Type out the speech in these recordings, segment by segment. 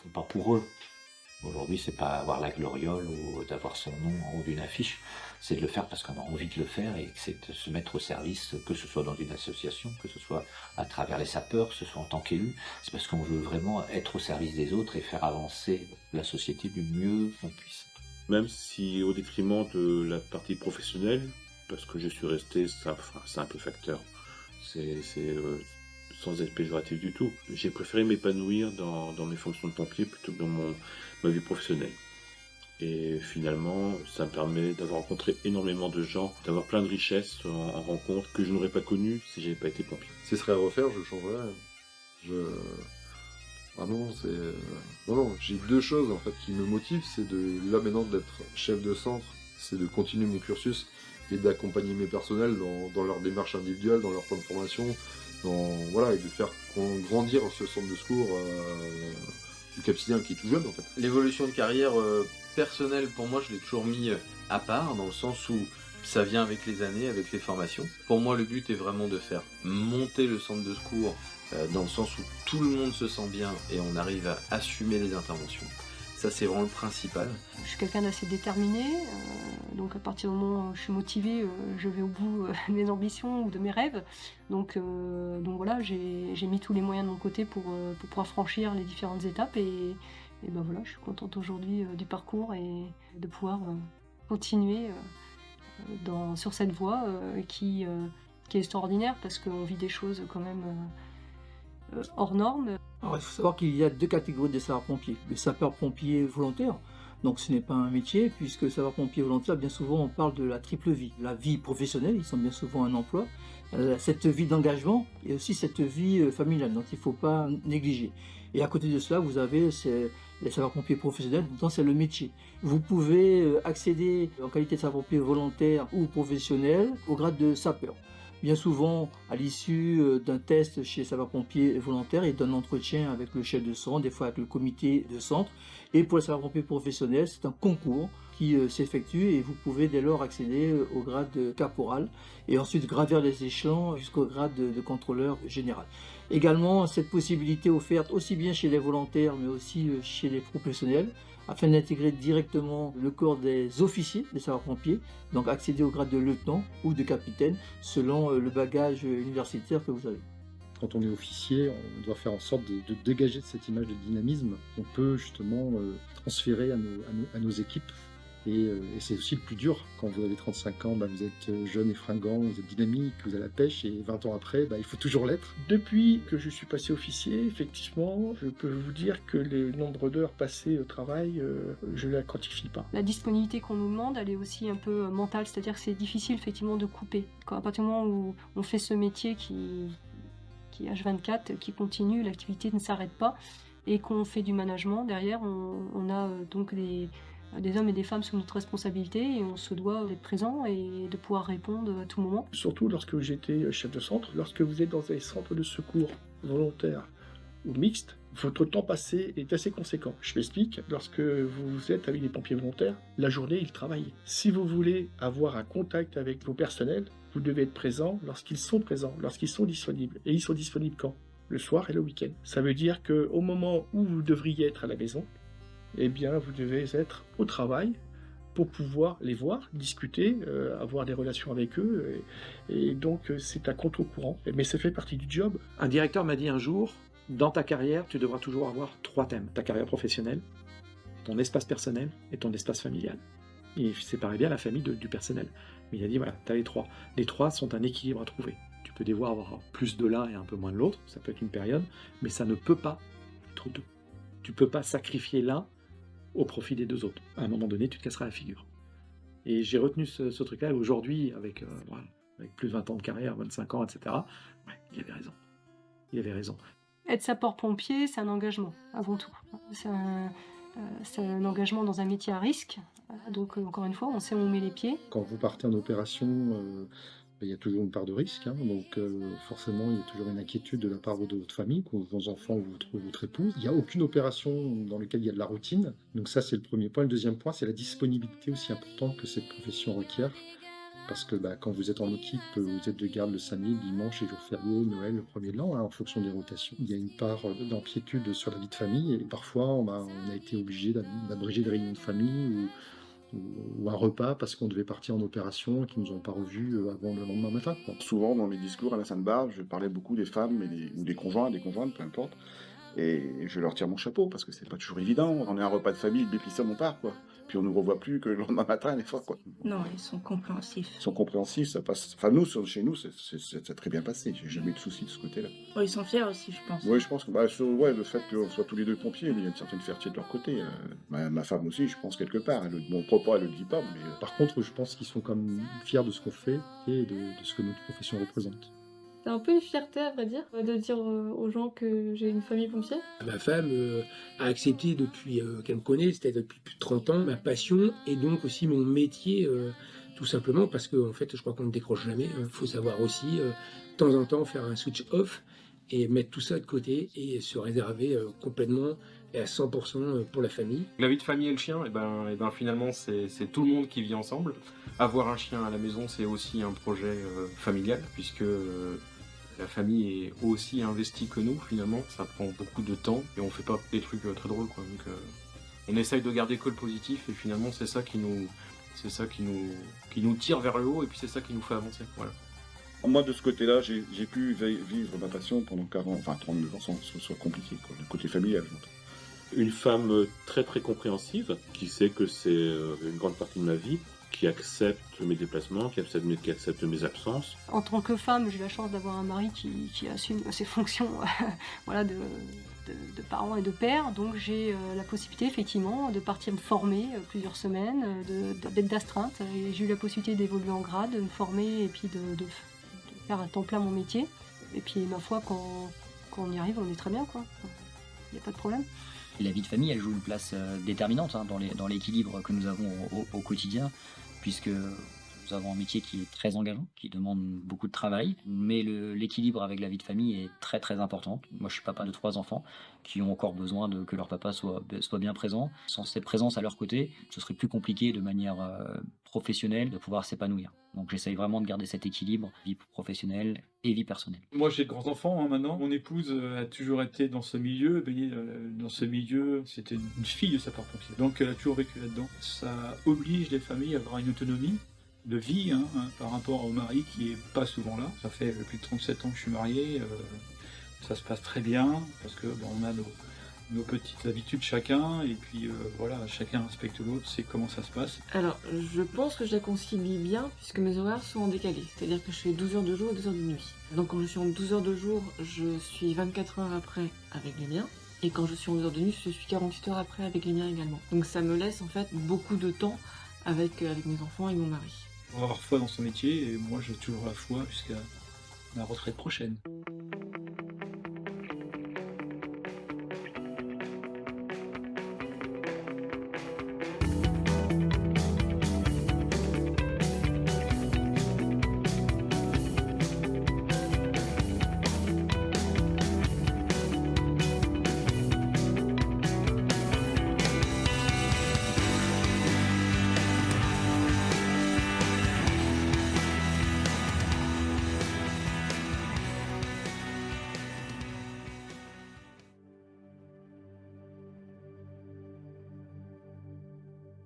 font pas pour eux. Aujourd'hui, c'est pas avoir la gloriole ou d'avoir son nom en haut d'une affiche, c'est de le faire parce qu'on a envie de le faire et que c'est de se mettre au service, que ce soit dans une association, que ce soit à travers les sapeurs, que ce soit en tant qu'élu. C'est parce qu'on veut vraiment être au service des autres et faire avancer la société du mieux qu'on puisse. Même si au détriment de la partie professionnelle, parce que je suis resté simple facteur, c'est sans être péjoratif du tout. J'ai préféré m'épanouir dans mes fonctions de pompier plutôt que dans ma vie professionnelle. Et finalement, ça me permet d'avoir rencontré énormément de gens, d'avoir plein de richesses en rencontres que je n'aurais pas connues si j'avais pas été pompier. Si ce serait à refaire, je changerais rien. Ah non, non, j'ai deux choses en fait qui me motivent, c'est là maintenant d'être chef de centre, c'est de continuer mon cursus et d'accompagner mes personnels dans leur démarche individuelle, dans leur plan de formation, voilà, et de faire grandir ce centre de secours du Cap-Sidien qui est tout jeune en fait. L'évolution de carrière personnelle, pour moi, je l'ai toujours mis à part, dans le sens où ça vient avec les années, avec les formations. Pour moi, le but est vraiment de faire monter le centre de secours dans le sens où tout le monde se sent bien et on arrive à assumer les interventions. Ça, c'est vraiment le principal. Je suis quelqu'un d'assez déterminé, donc à partir du moment où je suis motivée, je vais au bout de mes ambitions ou de mes rêves. Donc voilà, j'ai mis tous les moyens de mon côté pour pouvoir franchir les différentes étapes et ben voilà, je suis contente aujourd'hui du parcours et de pouvoir continuer sur cette voie qui est extraordinaire parce qu'on vit des choses quand même hors normes. Alors, il faut savoir qu'il y a deux catégories de sapeurs-pompiers. Le sapeur-pompier volontaire, donc ce n'est pas un métier, puisque sapeur-pompier volontaire, bien souvent on parle de la triple vie. La vie professionnelle, ils sont bien souvent un emploi, cette vie d'engagement et aussi cette vie familiale, donc il ne faut pas négliger. Et à côté de cela, vous avez les sapeurs-pompiers professionnels, donc c'est le métier. Vous pouvez accéder en qualité de sapeur-pompier volontaire ou professionnel au grade de sapeur. Bien souvent, à l'issue d'un test chez sapeurs-pompiers volontaires et d'un entretien avec le chef de centre, des fois avec le comité de centre. Et pour les sapeurs-pompiers professionnels, c'est un concours qui s'effectue et vous pouvez dès lors accéder au grade de caporal et ensuite gravir les échelons jusqu'au grade de contrôleur général. Également, cette possibilité offerte aussi bien chez les volontaires mais aussi chez les professionnels afin d'intégrer directement le corps des officiers des sapeurs-pompiers, donc accéder au grade de lieutenant ou de capitaine selon le bagage universitaire que vous avez. Quand on est officier, on doit faire en sorte de dégager cette image de dynamisme qu'on peut justement transférer à nos équipes. Et c'est aussi le plus dur. Quand vous avez 35 ans, vous êtes jeune et fringant, vous êtes dynamique, vous avez la pêche, et 20 ans après, il faut toujours l'être. Depuis que je suis passé officier, effectivement, je peux vous dire que le nombre d'heures passées au travail, je ne la quantifie pas. La disponibilité qu'on nous demande, elle est aussi un peu mentale, c'est-à-dire que c'est difficile effectivement de couper. À partir du moment où on fait ce métier qui est H24, qui continue, l'activité ne s'arrête pas, et qu'on fait du management, derrière on a donc des hommes et des femmes sous notre responsabilité et on se doit d'être présent et de pouvoir répondre à tout moment. Surtout lorsque j'étais chef de centre, lorsque vous êtes dans des centres de secours volontaires ou mixtes, votre temps passé est assez conséquent. Je m'explique, lorsque vous êtes avec des pompiers volontaires, la journée, ils travaillent. Si vous voulez avoir un contact avec vos personnels, vous devez être présent, lorsqu'ils sont disponibles. Et ils sont disponibles quand? Le soir et le week-end. Ça veut dire qu'au moment où vous devriez être à la maison, eh bien, vous devez être au travail pour pouvoir les voir, discuter, avoir des relations avec eux. Et donc, c'est à contre-courant. Mais ça fait partie du job. Un directeur m'a dit un jour, dans ta carrière, tu devras toujours avoir 3 thèmes. Ta carrière professionnelle, ton espace personnel et ton espace familial. Il séparait bien la famille du personnel. Mais il a dit, voilà, tu as les 3. Les 3 sont un équilibre à trouver. Tu peux devoir avoir plus de l'un et un peu moins de l'autre, ça peut être une période, mais ça ne peut pas être 2. Tu peux pas sacrifier l'un au profit des 2 autres. À un moment donné, tu te casseras la figure. Et j'ai retenu ce truc-là, et aujourd'hui, avec plus de 20 ans de carrière, 25 ans, etc., il avait raison. Il avait raison. Être sapeur-pompier, c'est un engagement, avant tout. C'est un engagement dans un métier à risque. Donc, encore une fois, on sait où on met les pieds. Quand vous partez en opération, il y a toujours une part de risque, donc forcément il y a toujours une inquiétude de la part de votre famille, vos enfants ou votre épouse. Il n'y a aucune opération dans laquelle il y a de la routine, donc ça c'est le premier point. Le deuxième point, c'est la disponibilité aussi importante que cette profession requiert. Parce que quand vous êtes en équipe, vous êtes de garde le samedi, le dimanche, les jours fériés, Noël, le 1er de l'an, en fonction des rotations. Il y a une part d'empiétude sur la vie de famille et parfois on a été obligé d'abréger des réunions de famille ou un repas parce qu'on devait partir en opération et qu'ils nous ont pas revus avant le lendemain matin. Souvent, dans mes discours à la Sainte-Barbe, je parlais beaucoup des femmes ou des conjoints, des conjointes, peu importe. Et je leur tire mon chapeau parce que c'est pas toujours évident. On est un repas de famille, le bépissum, on part, quoi. Puis on nous revoit plus que le lendemain matin à l'effort, quoi. Non, ils sont compréhensifs. Ils sont compréhensifs, ça passe. Enfin, nous, chez nous, ça a très bien passé. J'ai jamais eu de soucis de ce côté-là. Oh, ils sont fiers aussi, je pense. Oui, je pense que le fait qu'on soit tous les deux pompiers, il y a une certaine fierté de leur côté. Ma femme aussi, je pense, quelque part. Mon propos, elle le dit pas, mais. Par contre, je pense qu'ils sont quand même fiers de ce qu'on fait et de ce que notre profession représente. C'est un peu une fierté, à vrai dire, de dire aux gens que j'ai une famille pompier. Ma femme a accepté depuis qu'elle me connaît, c'est-à-dire depuis plus de 30 ans, ma passion et donc aussi mon métier, tout simplement parce que en fait, je crois qu'on ne décroche jamais. Il faut savoir aussi, de temps en temps, faire un switch off et mettre tout ça de côté et se réserver complètement et à 100% pour la famille. La vie de famille et le chien, finalement, c'est tout le monde qui vit ensemble. Avoir un chien à la maison, c'est aussi un projet familial, puisque la famille est aussi investie que nous, finalement. Ça prend beaucoup de temps et on fait pas des trucs très drôles, quoi. Donc, on essaye de garder que le positif et finalement, c'est ça qui nous tire vers le haut et puis c'est ça qui nous fait avancer. Voilà. Moi, de ce côté-là, j'ai pu vivre ma passion pendant 39 ans sans que ce soit compliqué, quoi. Le côté familial, j'entends. Une femme très très compréhensive, qui sait que c'est une grande partie de ma vie, qui accepte mes déplacements, qui accepte mes absences. En tant que femme, j'ai la chance d'avoir un mari qui assume ses fonctions voilà, de parents et de père. Donc j'ai la possibilité effectivement de partir me former plusieurs semaines, d'être d'astreinte. Et j'ai eu la possibilité d'évoluer en grade, de me former et puis de faire à temps plein mon métier. Et puis ma foi, quand on y arrive, on est très bien, quoi. Il n'y a pas de problème. La vie de famille, elle joue une place déterminante dans l'équilibre que nous avons au quotidien, puisque nous avons un métier qui est très engageant, qui demande beaucoup de travail, mais l'équilibre avec la vie de famille est très très important. Moi, je suis papa de 3 enfants qui ont encore besoin que leur papa soit bien présent. Sans cette présence à leur côté, ce serait plus compliqué de manière professionnelle de pouvoir s'épanouir. Donc j'essaye vraiment de garder cet équilibre, vie professionnelle et vie personnelle. Moi j'ai de grands-enfants maintenant. Mon épouse a toujours été dans ce milieu, baignée dans ce milieu. C'était une fille de sapeur-pompier. Donc elle a toujours vécu là-dedans. Ça oblige les familles à avoir une autonomie de vie par rapport au mari qui est pas souvent là. Ça fait plus de 37 ans que je suis marié. Ça se passe très bien parce que on a nos petites habitudes chacun et puis voilà, chacun respecte l'autre, sait comment ça se passe. Alors, je pense que je la concilie bien puisque mes horaires sont en décalé, c'est-à-dire que je fais 12 heures de jour et 2 heures de nuit. Donc quand je suis en 12 heures de jour, je suis 24 heures après avec les miens et quand je suis en 12 heures de nuit, je suis 48 heures après avec les miens également. Donc ça me laisse en fait beaucoup de temps avec mes enfants et mon mari. On va avoir foi dans son métier et moi j'ai toujours la foi jusqu'à ma retraite prochaine.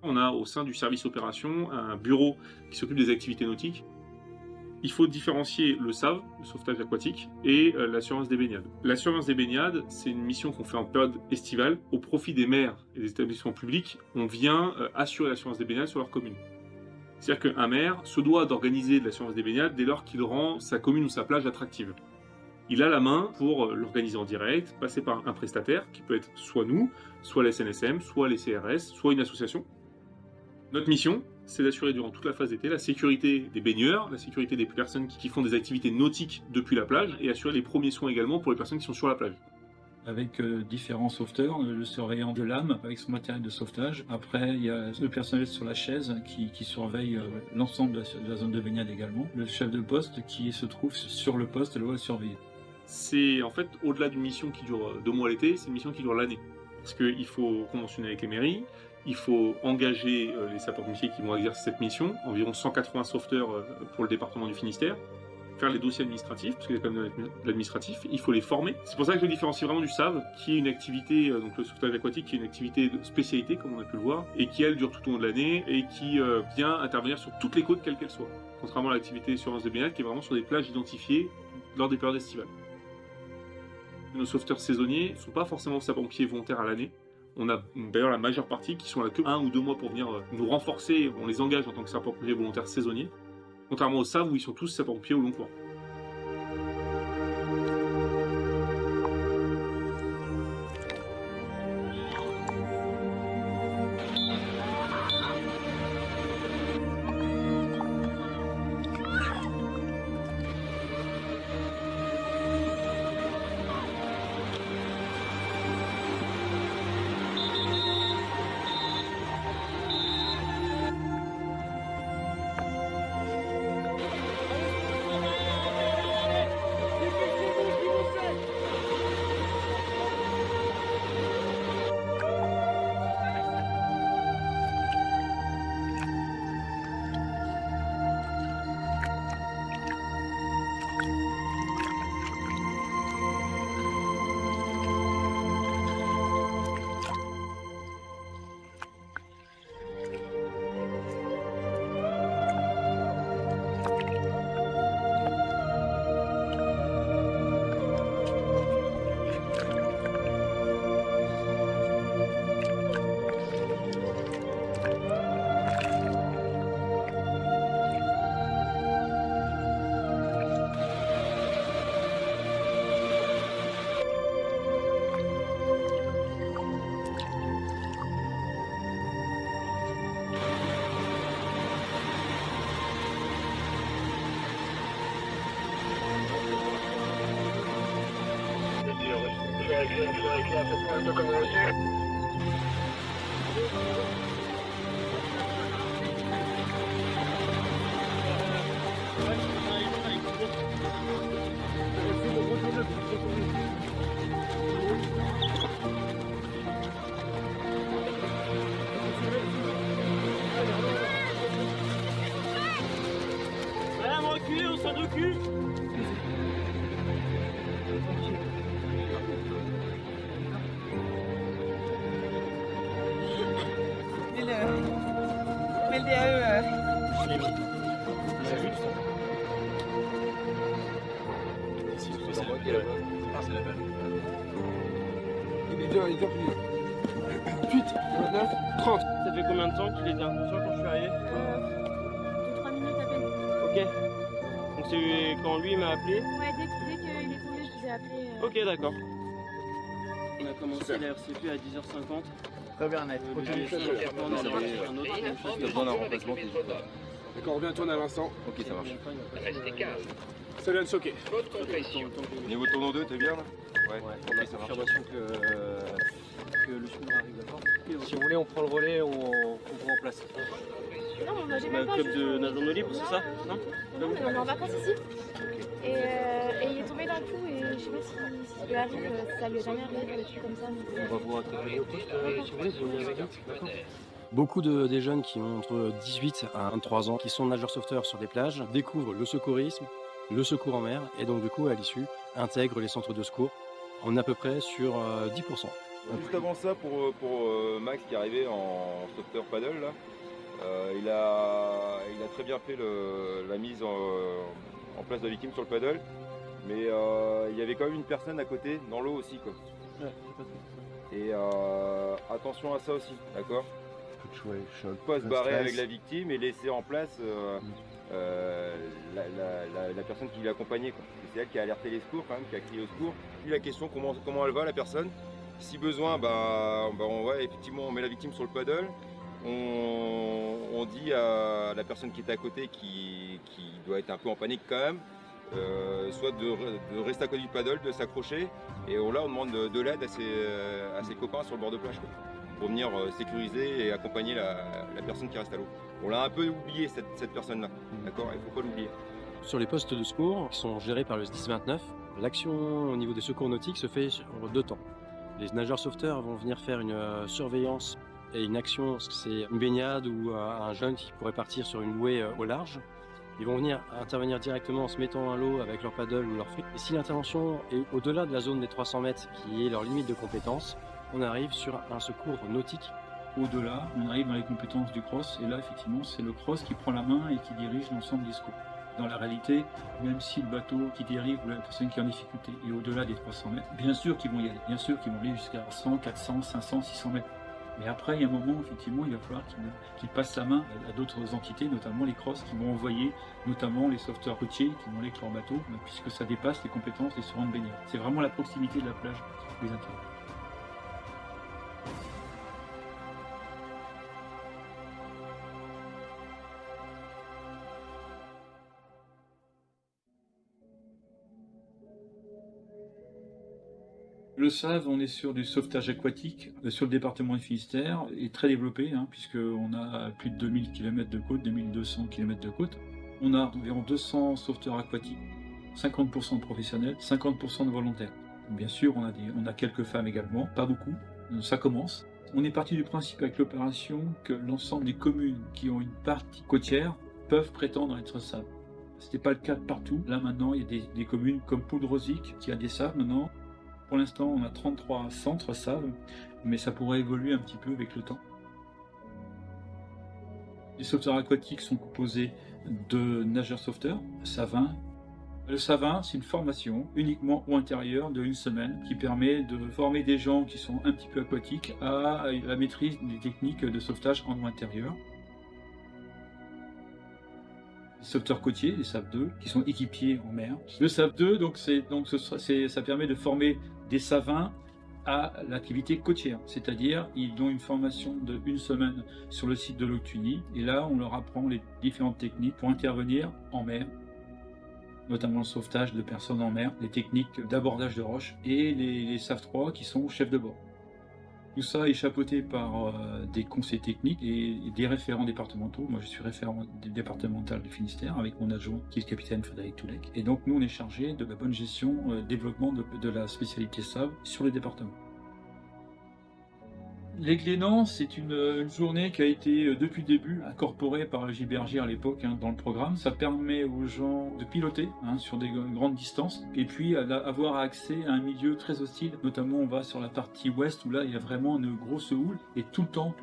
On a au sein du service opération un bureau qui s'occupe des activités nautiques. Il faut différencier le SAV, le sauvetage aquatique, et la surveillance des baignades. La surveillance des baignades, c'est une mission qu'on fait en période estivale. Au profit des maires et des établissements publics, on vient assurer la surveillance des baignades sur leur commune. C'est-à-dire qu'un maire se doit d'organiser de la surveillance des baignades dès lors qu'il rend sa commune ou sa plage attractive. Il a la main pour l'organiser en direct, passer par un prestataire, qui peut être soit nous, soit la SNSM, soit les CRS, soit une association. Notre mission, c'est d'assurer durant toute la phase d'été la sécurité des baigneurs, la sécurité des personnes qui font des activités nautiques depuis la plage et assurer les premiers soins également pour les personnes qui sont sur la plage. Avec différents sauveteurs, le surveillant de l'âme avec son matériel de sauvetage. Après, il y a le personnel sur la chaise qui surveille l'ensemble de la zone de baignade également. Le chef de poste qui se trouve sur le poste, le doit surveiller. C'est en fait, au-delà d'une mission qui dure 2 mois l'été, c'est une mission qui dure l'année. Parce qu'il faut conventionner avec les mairies, Il faut engager les sapeurs-pompiers qui vont exercer cette mission, environ 180 sauveteurs pour le département du Finistère, faire les dossiers administratifs, parce qu'il y a quand même de l'administratif, il faut les former. C'est pour ça que je le différencie vraiment du SAV, qui est une activité, donc le sauvetage aquatique, qui est une activité de spécialité, comme on a pu le voir, et qui, elle, dure tout au long de l'année, et qui vient intervenir sur toutes les côtes, quelles qu'elles soient. Contrairement à l'activité surveillance de baignade, qui est vraiment sur des plages identifiées lors des périodes estivales. Nos sauveteurs saisonniers ne sont pas forcément sapeurs-pompiers volontaires à l'année. On a d'ailleurs la majeure partie qui sont là que 1 ou 2 mois pour venir nous renforcer. On les engage en tant que sapeurs-pompiers volontaires saisonniers. Contrairement aux SAV où ils sont tous sapeurs-pompiers au long cours. Madame, reculez, on s'en occupe. Mais le DAE. Je l'ai mis. C'est vu c'est la belle. Il est déjà pris. 8, 29, 30. Ça fait combien de temps qu'il était inconscient quand je suis arrivé 2-3 minutes à peine. Ok. Donc c'est quand lui m'a appelé. Ouais, dès qu'il est tombé, je vous ai appelé. Ok, d'accord. On a commencé la RCP à 10h50. Très bien, net. D'accord, reviens-toi à l'instant. Ok, ça marche. Salut Anne-Soké. Niveau tournon 2, t'es bien là? Ouais, on a confirmation que le secours arrive, d'accord. Si vous voulez, on prend le relais, on vous remplace. Non, on j'ai On a même un pas. club de nage en eau libre, c'est ça? Non, Non, mais on est en vacances ici. Et il est tombé dans le trou et je sais pas si lui arrive, ça lui est jamais arrivé, des trucs comme ça. On va vous rattraper au poste, si vous voulez, vous venez avec nous. D'accord. Beaucoup des jeunes qui ont entre 18 à 23 ans, qui sont nageurs sauveteurs sur des plages, découvrent le secourisme, le secours en mer, et donc du coup, à l'issue, intègrent les centres de secours. On est à peu près sur 10%. Juste avant ça, pour Max qui est arrivé en sauveteur paddle, là, il a très bien fait la mise en place de la victime sur le paddle, mais il y avait quand même une personne à côté, dans l'eau aussi, quoi. Ouais, et attention à ça aussi, d'accord? Pas se barrer avec la victime et laisser en place la personne qui l'accompagnait. C'est elle qui a alerté les secours quand même, qui a crié au secours. Puis la question, comment elle va la personne? Si besoin, effectivement on met la victime sur le paddle. On dit à la personne qui est à côté qui doit être un peu en panique quand même, soit de rester à côté du paddle, de s'accrocher. Et là on demande de l'aide à ses copains sur le bord de plage, quoi, pour venir sécuriser et accompagner la personne qui reste à l'eau. On l'a un peu oublié cette personne-là, d'accord? Il ne faut pas l'oublier. Sur les postes de secours qui sont gérés par le SDIS 29, l'action au niveau des secours nautiques se fait sur 2 temps. Les nageurs sauveteurs vont venir faire une surveillance et une action, c'est une baignade ou un jeune qui pourrait partir sur une bouée au large. Ils vont venir intervenir directement en se mettant à l'eau avec leur paddle ou leur fric. Et si l'intervention est au-delà de la zone des 300 mètres, qui est leur limite de compétence, on arrive sur un secours nautique. Au-delà, on arrive dans les compétences du cross, et là, effectivement, c'est le cross qui prend la main et qui dirige l'ensemble des secours. Dans la réalité, même si le bateau qui dérive ou la personne qui est en difficulté est au-delà des 300 mètres, bien sûr qu'ils vont y aller, bien sûr qu'ils vont aller jusqu'à 100, 400, 500, 600 mètres. Mais après, il y a un moment, effectivement, il va falloir qu'ils passent la main à d'autres entités, notamment les crosses, qui vont envoyer notamment les sauveteurs côtiers qui vont aller avec leur bateau, puisque ça dépasse les compétences des sereins de baignade. C'est vraiment la proximité de la plage qui les intéresse. Le SAV, on est sur du sauvetage aquatique, sur le département du Finistère, est très développé, puisqu'on a plus de 2000 km de côte, 2200 km de côte. On a environ 200 sauveteurs aquatiques, 50% de professionnels, 50% de volontaires. Bien sûr, on a quelques femmes également, pas beaucoup, ça commence. On est parti du principe avec l'opération que l'ensemble des communes qui ont une partie côtière peuvent prétendre être SAV. Ce n'était pas le cas de partout. Là maintenant, il y a des communes comme Poudrosic qui a des SAV maintenant. Pour l'instant, on a 33 centres SAV, mais ça pourrait évoluer un petit peu avec le temps. Les sauveteurs aquatiques sont composés de nageurs sauveteurs, SAV1. Le SAV1, c'est une formation uniquement au intérieur de 1 semaine qui permet de former des gens qui sont un petit peu aquatiques à la maîtrise des techniques de sauvetage en eau intérieure. Les sauveteurs côtiers, les SAV2, qui sont équipiers en mer. Le SAV2, ça permet de former des SAV1 à l'activité côtière, c'est-à-dire ils ont une formation de 1 semaine sur le site de Loctuny, et là on leur apprend les différentes techniques pour intervenir en mer, notamment le sauvetage de personnes en mer, les techniques d'abordage de roches, et les SAV3 qui sont chefs de bord. Tout ça est chapeauté par des conseils techniques et des référents départementaux. Moi, je suis référent départemental du Finistère avec mon adjoint qui est le capitaine Frédéric Toulec. Et donc, nous, on est chargé de la bonne gestion, développement de la spécialité SAV sur les départements. Les Glénans, c'est une journée qui a été, depuis le début, incorporée par Gilbergier à l'époque dans le programme. Ça permet aux gens de piloter sur des grandes distances et puis avoir accès à un milieu très hostile. Notamment, on va sur la partie ouest où là, il y a vraiment une grosse houle et tout le temps,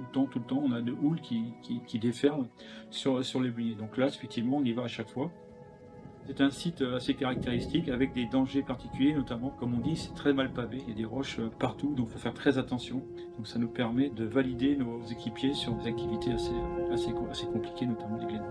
on a de houle qui déferle sur les bouliers. Donc là, effectivement, on y va à chaque fois. C'est un site assez caractéristique avec des dangers particuliers, notamment, comme on dit, c'est très mal pavé, il y a des roches partout, donc il faut faire très attention. Donc ça nous permet de valider nos équipiers sur des activités assez compliquées, notamment les Glénans.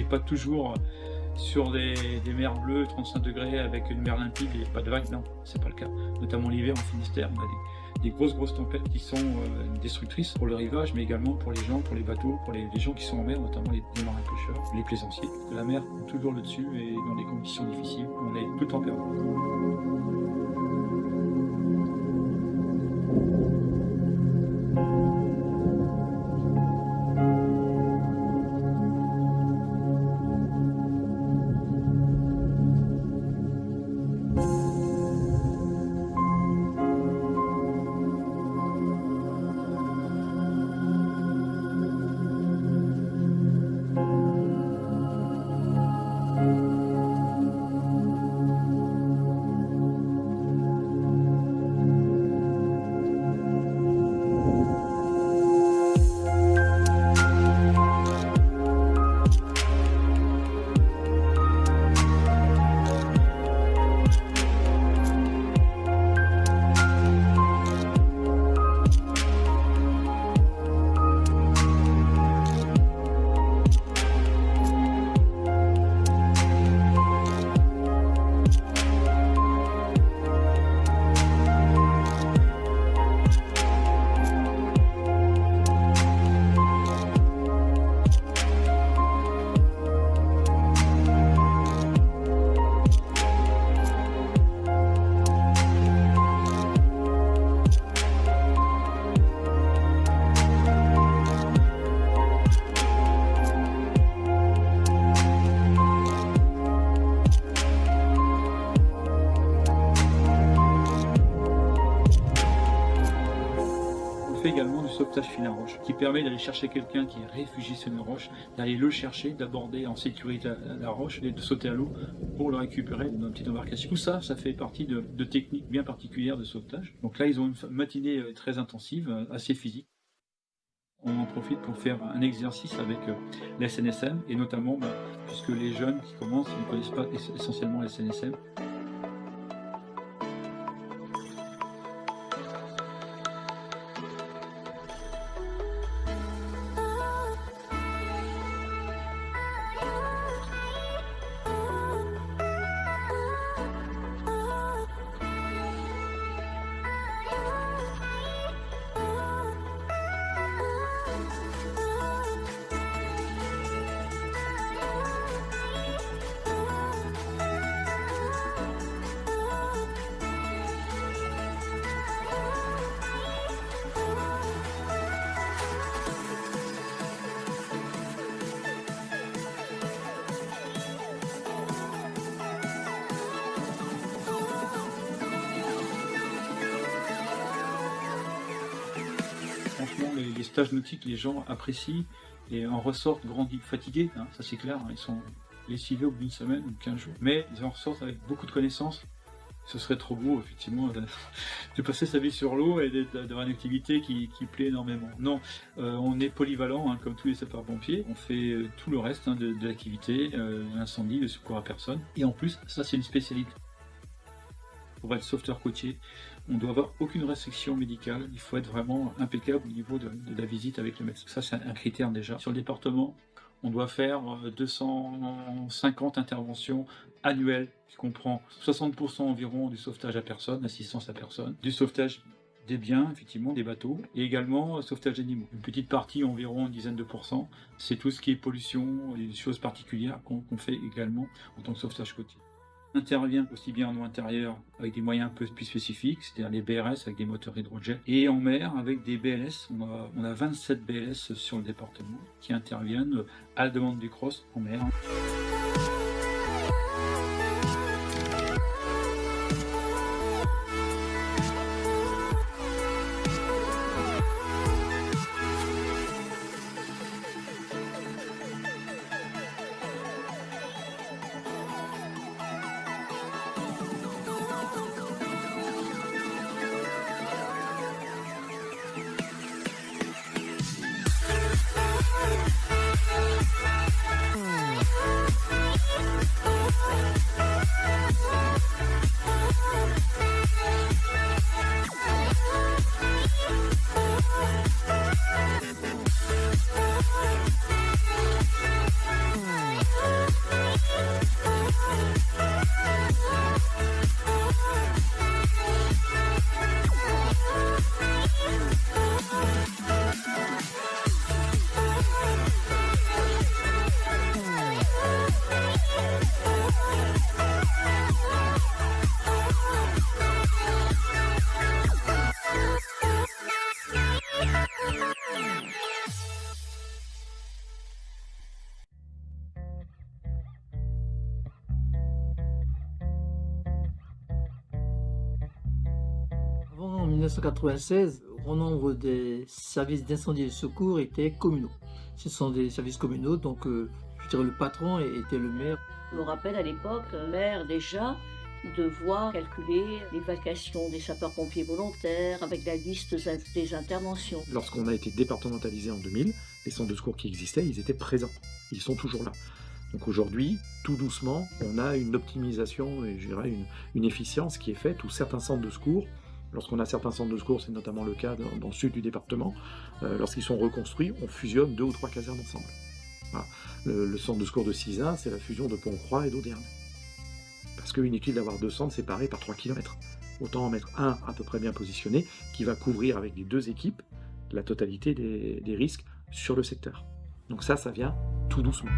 Pas toujours sur des mers bleues, 35 degrés avec une mer limpide et pas de vagues, non, c'est pas le cas. Notamment l'hiver en Finistère, on a des grosses tempêtes qui sont destructrices pour le rivage, mais également pour les gens, pour les bateaux, pour les gens qui sont en mer, notamment les marins pêcheurs, les plaisanciers. La mer est toujours le dessus et dans des conditions difficiles, on est tout le temps perdu. du sauvetage fil à roche, qui permet d'aller chercher quelqu'un qui est réfugié sur une roche, d'aller le chercher, d'aborder en sécurité la roche et de sauter à l'eau pour le récupérer dans une petite embarcation. Tout ça, ça fait partie de techniques bien particulières de sauvetage. Donc là, ils ont une matinée très intensive, assez physique. On en profite pour faire un exercice avec la SNSM, et notamment, puisque les jeunes qui commencent ne connaissent pas essentiellement la SNSM. Franchement, les stages nautiques, les gens apprécient et en ressortent grandis, fatigués, hein, ça c'est clair, hein, ils sont lessivés au bout d'une semaine ou 15 jours, mais ils en ressortent avec beaucoup de connaissances. Ce serait trop beau, effectivement, de passer sa vie sur l'eau et d'avoir une activité qui plaît énormément. Non, on est polyvalent, hein, comme tous les sapeurs-pompiers. On fait tout le reste, hein, de l'activité, l'incendie, le secours à personne. Et en plus, ça c'est une spécialité. Pour être sauveteur côtier, on ne doit avoir aucune restriction médicale. Il faut être vraiment impeccable au niveau de la visite avec le médecin. Ça, c'est un critère déjà. Sur le département, on doit faire 250 interventions annuelles, qui comprend 60% environ du sauvetage à personne, assistance à personne, du sauvetage des biens, effectivement, des bateaux, et également sauvetage d'animaux. Une petite partie, environ une dizaine de pourcents, c'est tout ce qui est pollution, les choses particulières qu'on fait également en tant que sauvetage côtier. On intervient aussi bien en eau intérieure avec des moyens un peu plus spécifiques, c'est-à-dire les BRS avec des moteurs hydrogène, et en mer avec des BLS. On a 27 BLS sur le département qui interviennent à la demande du CROSS en mer. En 1996, le grand nombre des services d'incendie et de secours étaient communaux. Ce sont des services communaux, donc je dirais le patron était le maire. Je me rappelle à l'époque, le maire déjà devoir calculer l'évacuation des sapeurs-pompiers volontaires avec la liste des interventions. Lorsqu'on a été départementalisé en 2000, les centres de secours qui existaient, ils étaient présents. Ils sont toujours là. Donc aujourd'hui, tout doucement, on a une optimisation et je dirais une efficience qui est faite où certains centres de secours, lorsqu'on a certains centres de secours, c'est notamment le cas dans le sud du département, lorsqu'ils sont reconstruits, on fusionne 2 ou 3 casernes ensemble. Voilà. Le centre de secours de Cizin, c'est la fusion de Pont-Croix et d'Audernes. Parce que inutile d'avoir 2 centres séparés par 3 km. Autant en mettre un à peu près bien positionné, qui va couvrir avec les 2 équipes la totalité des risques sur le secteur. Donc ça vient tout doucement.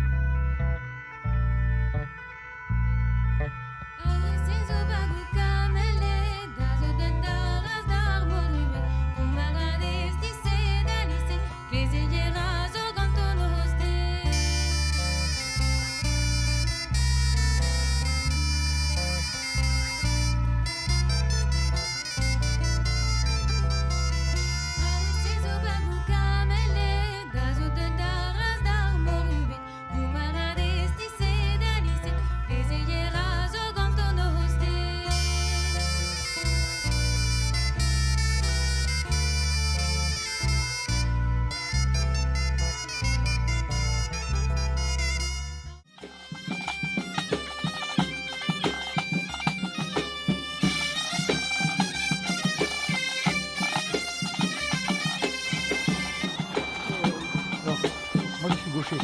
gaucher.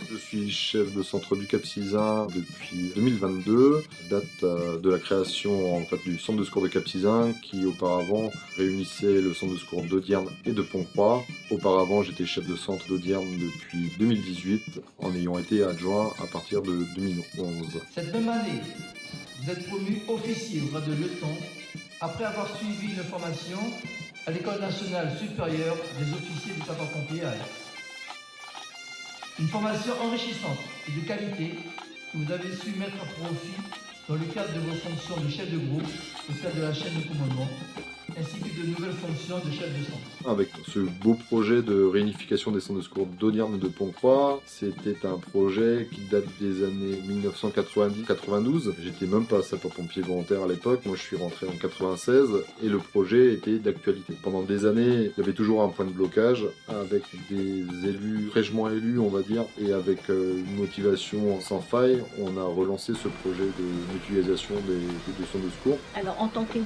Je suis chef de centre du Cap-Sizun depuis 2022, date de la création en fait, du centre de secours de Cap-Sizun qui auparavant réunissait le centre de secours d'Audierne et de Pont-Croix. Auparavant, j'étais chef de centre d'Audierne depuis 2018 en ayant été adjoint à partir de 2011. Cette même année, vous êtes promu officier au grade de lieutenant après avoir suivi une formation à l'École nationale supérieure des officiers du sapeurs-pompiers à Aix. Une formation enrichissante et de qualité que vous avez su mettre à profit dans le cadre de vos fonctions de chef de groupe au sein de la chaîne de commandement, ainsi que de nouvelles fonctions de chef de centre. Avec ce beau projet de réunification des centres de secours d'Audierne et de Pont-Croix, c'était un projet qui date des années 1990-92. J'étais même pas sapeur-pompier volontaire à l'époque, moi je suis rentré en 96 et le projet était d'actualité. Pendant des années, il y avait toujours un point de blocage avec des élus, fraîchement élus on va dire, et avec une motivation sans faille, on a relancé ce projet de mutualisation des centres de secours. Alors en tant qu'élu,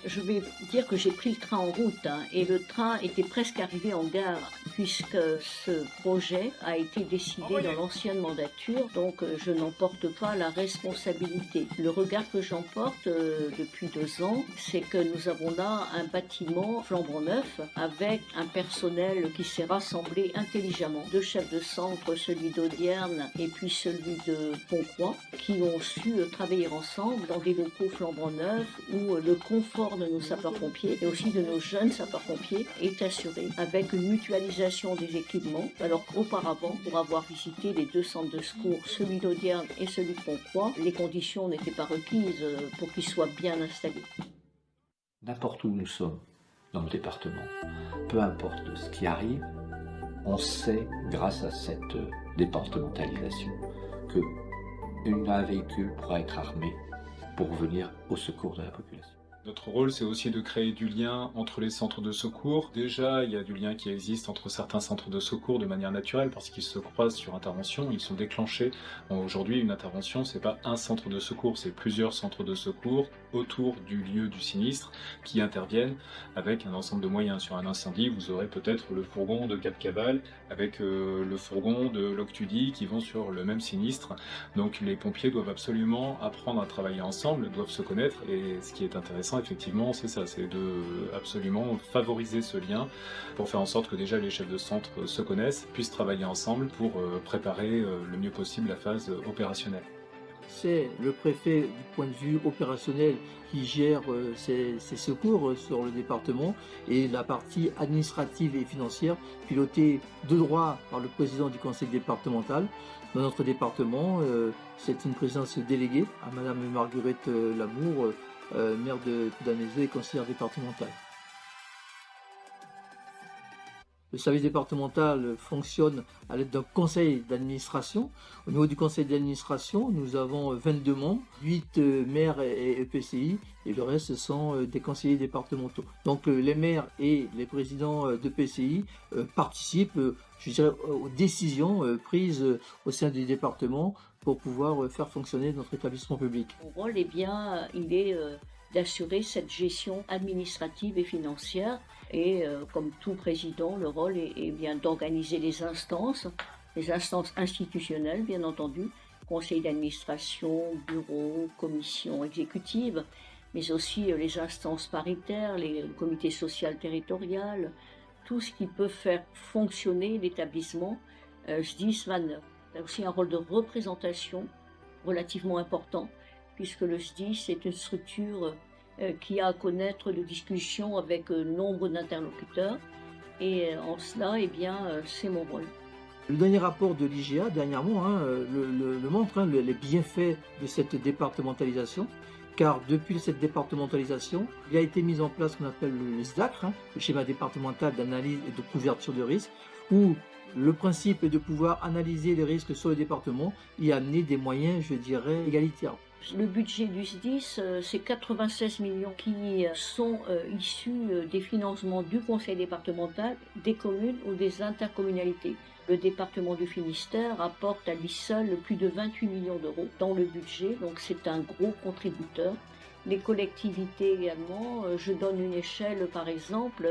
je vais dire que j'ai pris le train en route et le train était presque arrivé en gare puisque ce projet a été décidé dans l'ancienne mandature, donc je n'en porte pas la responsabilité. Le regard que j'en porte depuis 2 ans, c'est que nous avons là un bâtiment flambant neuf avec un personnel qui s'est rassemblé intelligemment. 2 chefs de centre, celui d'Audierne et puis celui de Pont-Croix, qui ont su travailler ensemble dans des locaux flambant neufs où le confort de nos sapeurs-pompiers et aussi de nos jeunes sapeurs-pompiers est assuré avec une mutualisation des équipements, alors qu'auparavant, pour avoir visité les 2 centres de secours, celui d'Audierne et celui de Pont-Croix, les conditions n'étaient pas requises pour qu'ils soient bien installés. N'importe où nous sommes dans le département, peu importe ce qui arrive, on sait, grâce à cette départementalisation, qu'un véhicule pourra être armé pour venir au secours de la population. Notre rôle, c'est aussi de créer du lien entre les centres de secours. Déjà, il y a du lien qui existe entre certains centres de secours de manière naturelle parce qu'ils se croisent sur intervention, ils sont déclenchés. Aujourd'hui, une intervention, c'est pas un centre de secours, c'est plusieurs centres de secours autour du lieu du sinistre qui interviennent avec un ensemble de moyens. Sur un incendie, vous aurez peut-être le fourgon de Cap-Caval avec le fourgon de l'Octudie qui vont sur le même sinistre. Donc les pompiers doivent absolument apprendre à travailler ensemble, doivent se connaître et ce qui est intéressant effectivement, c'est ça, c'est de absolument favoriser ce lien pour faire en sorte que déjà les chefs de centre se connaissent, puissent travailler ensemble pour préparer le mieux possible la phase opérationnelle. C'est le préfet du point de vue opérationnel qui gère ces secours sur le département et la partie administrative et financière pilotée de droit par le président du conseil départemental. Dans notre département, c'est une présidence déléguée à Madame Marguerite Lamour, maire de Coudanaiseau et conseillère départementale. Le service départemental fonctionne à l'aide d'un conseil d'administration. Au niveau du conseil d'administration, nous avons 22 membres, 8 maires et EPCI, et le reste sont des conseillers départementaux. Donc les maires et les présidents d'EPCI participent, je dirais, aux décisions prises au sein du département pour pouvoir faire fonctionner notre établissement public. Mon rôle, eh bien, il est d'assurer cette gestion administrative et financière. Et comme tout président, le rôle est bien d'organiser les instances institutionnelles, bien entendu, conseil d'administration, bureau, commission exécutive, mais aussi les instances paritaires, les comités sociaux territoriaux, tout ce qui peut faire fonctionner l'établissement SDIS-29. Il a aussi un rôle de représentation relativement important, puisque le SDIS est une structure qui a à connaître de discussions avec nombre d'interlocuteurs. Et en cela, eh bien, c'est mon rôle. Le dernier rapport de l'IGA, dernièrement, le montre, les bienfaits de cette départementalisation. Car depuis cette départementalisation, il a été mis en place ce qu'on appelle le SDACR, le schéma départemental d'analyse et de couverture de risques, où le principe est de pouvoir analyser les risques sur le département et amener des moyens, je dirais, égalitaires. Le budget du SDIS, c'est 96 millions qui sont issus des financements du conseil départemental, des communes ou des intercommunalités. Le département du Finistère apporte à lui seul plus de 28 millions d'euros dans le budget, donc c'est un gros contributeur. Les collectivités également, je donne une échelle par exemple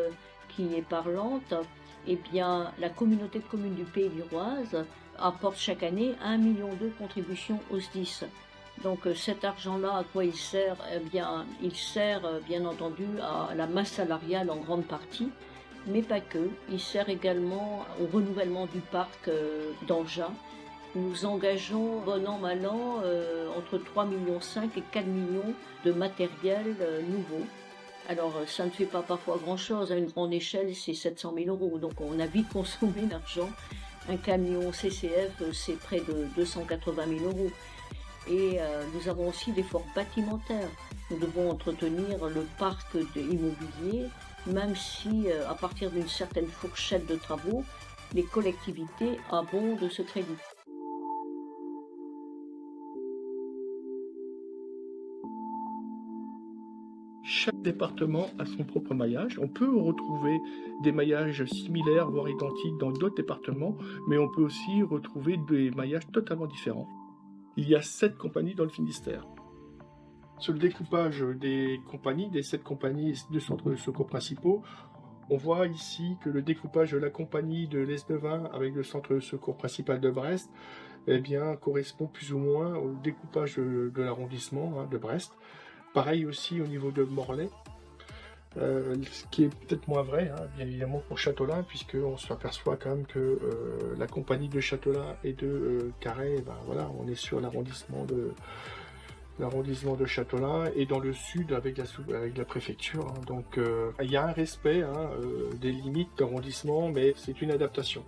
qui est parlante. Eh bien, la communauté de communes du Pays du Roise apporte chaque année 1,2 million de contributions au SDIS. Donc cet argent-là, à quoi il sert? Eh bien, il sert bien entendu à la masse salariale en grande partie, mais pas que. Il sert également au renouvellement du parc d'engins. Nous engageons, bon an, mal an, entre 3,5 millions et 4 millions de matériel nouveau. Alors, ça ne fait pas parfois grand-chose. À une grande échelle, c'est 700 000 €. Donc, on a vite consommé l'argent. Un camion CCF, c'est près de 280 000 €. Et nous avons aussi l'effort bâtimentaire. Nous devons entretenir le parc immobilier, même si, à partir d'une certaine fourchette de travaux, les collectivités abondent de ce crédit. Chaque département a son propre maillage. On peut retrouver des maillages similaires, voire identiques dans d'autres départements, mais on peut aussi retrouver des maillages totalement différents. Il y a 7 compagnies dans le Finistère. Sur le découpage des compagnies, des 7 compagnies de centres de secours principaux, on voit ici que le découpage de la compagnie de l'Est-de-Vin avec le centre de secours principal de Brest eh bien, correspond plus ou moins au découpage de l'arrondissement de Brest. Pareil aussi au niveau de Morlaix, ce qui est peut-être moins vrai, bien évidemment, pour Châteaulin, puisqu'on s'aperçoit quand même que la compagnie de Châteaulin et de Carhaix, voilà, on est sur l'arrondissement de Châteaulin et dans le sud avec la préfecture. Donc il y a un respect des limites d'arrondissement, mais c'est une adaptation.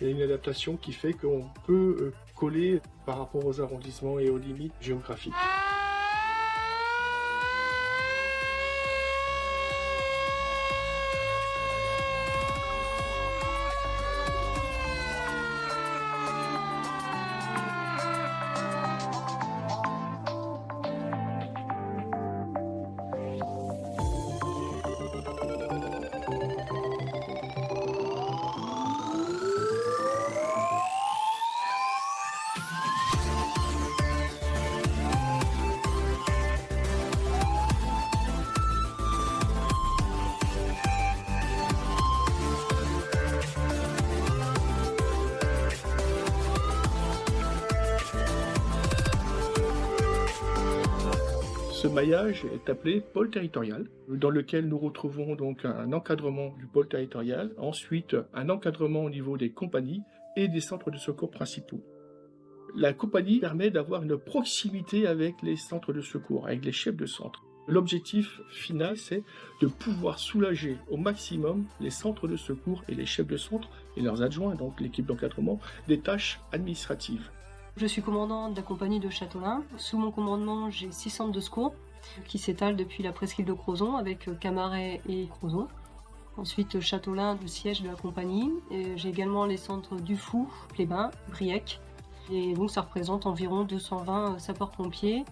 Il y a une adaptation qui fait qu'on peut coller par rapport aux arrondissements et aux limites géographiques. Ce maillage est appelé pôle territorial, dans lequel nous retrouvons donc un encadrement du pôle territorial, ensuite un encadrement au niveau des compagnies et des centres de secours principaux. La compagnie permet d'avoir une proximité avec les centres de secours, avec les chefs de centre. L'objectif final, c'est de pouvoir soulager au maximum les centres de secours et les chefs de centre et leurs adjoints, donc l'équipe d'encadrement, des tâches administratives. Je suis commandante de la compagnie de Châteaulin. Sous mon commandement, j'ai 6 centres de secours qui s'étalent depuis la presqu'île de Crozon avec Camaret et Crozon. Ensuite, Châteaulin, le siège de la compagnie. J'ai également les centres Dufou, Plébin, Briec. Et donc ça représente environ 220 sapeurs-pompiers.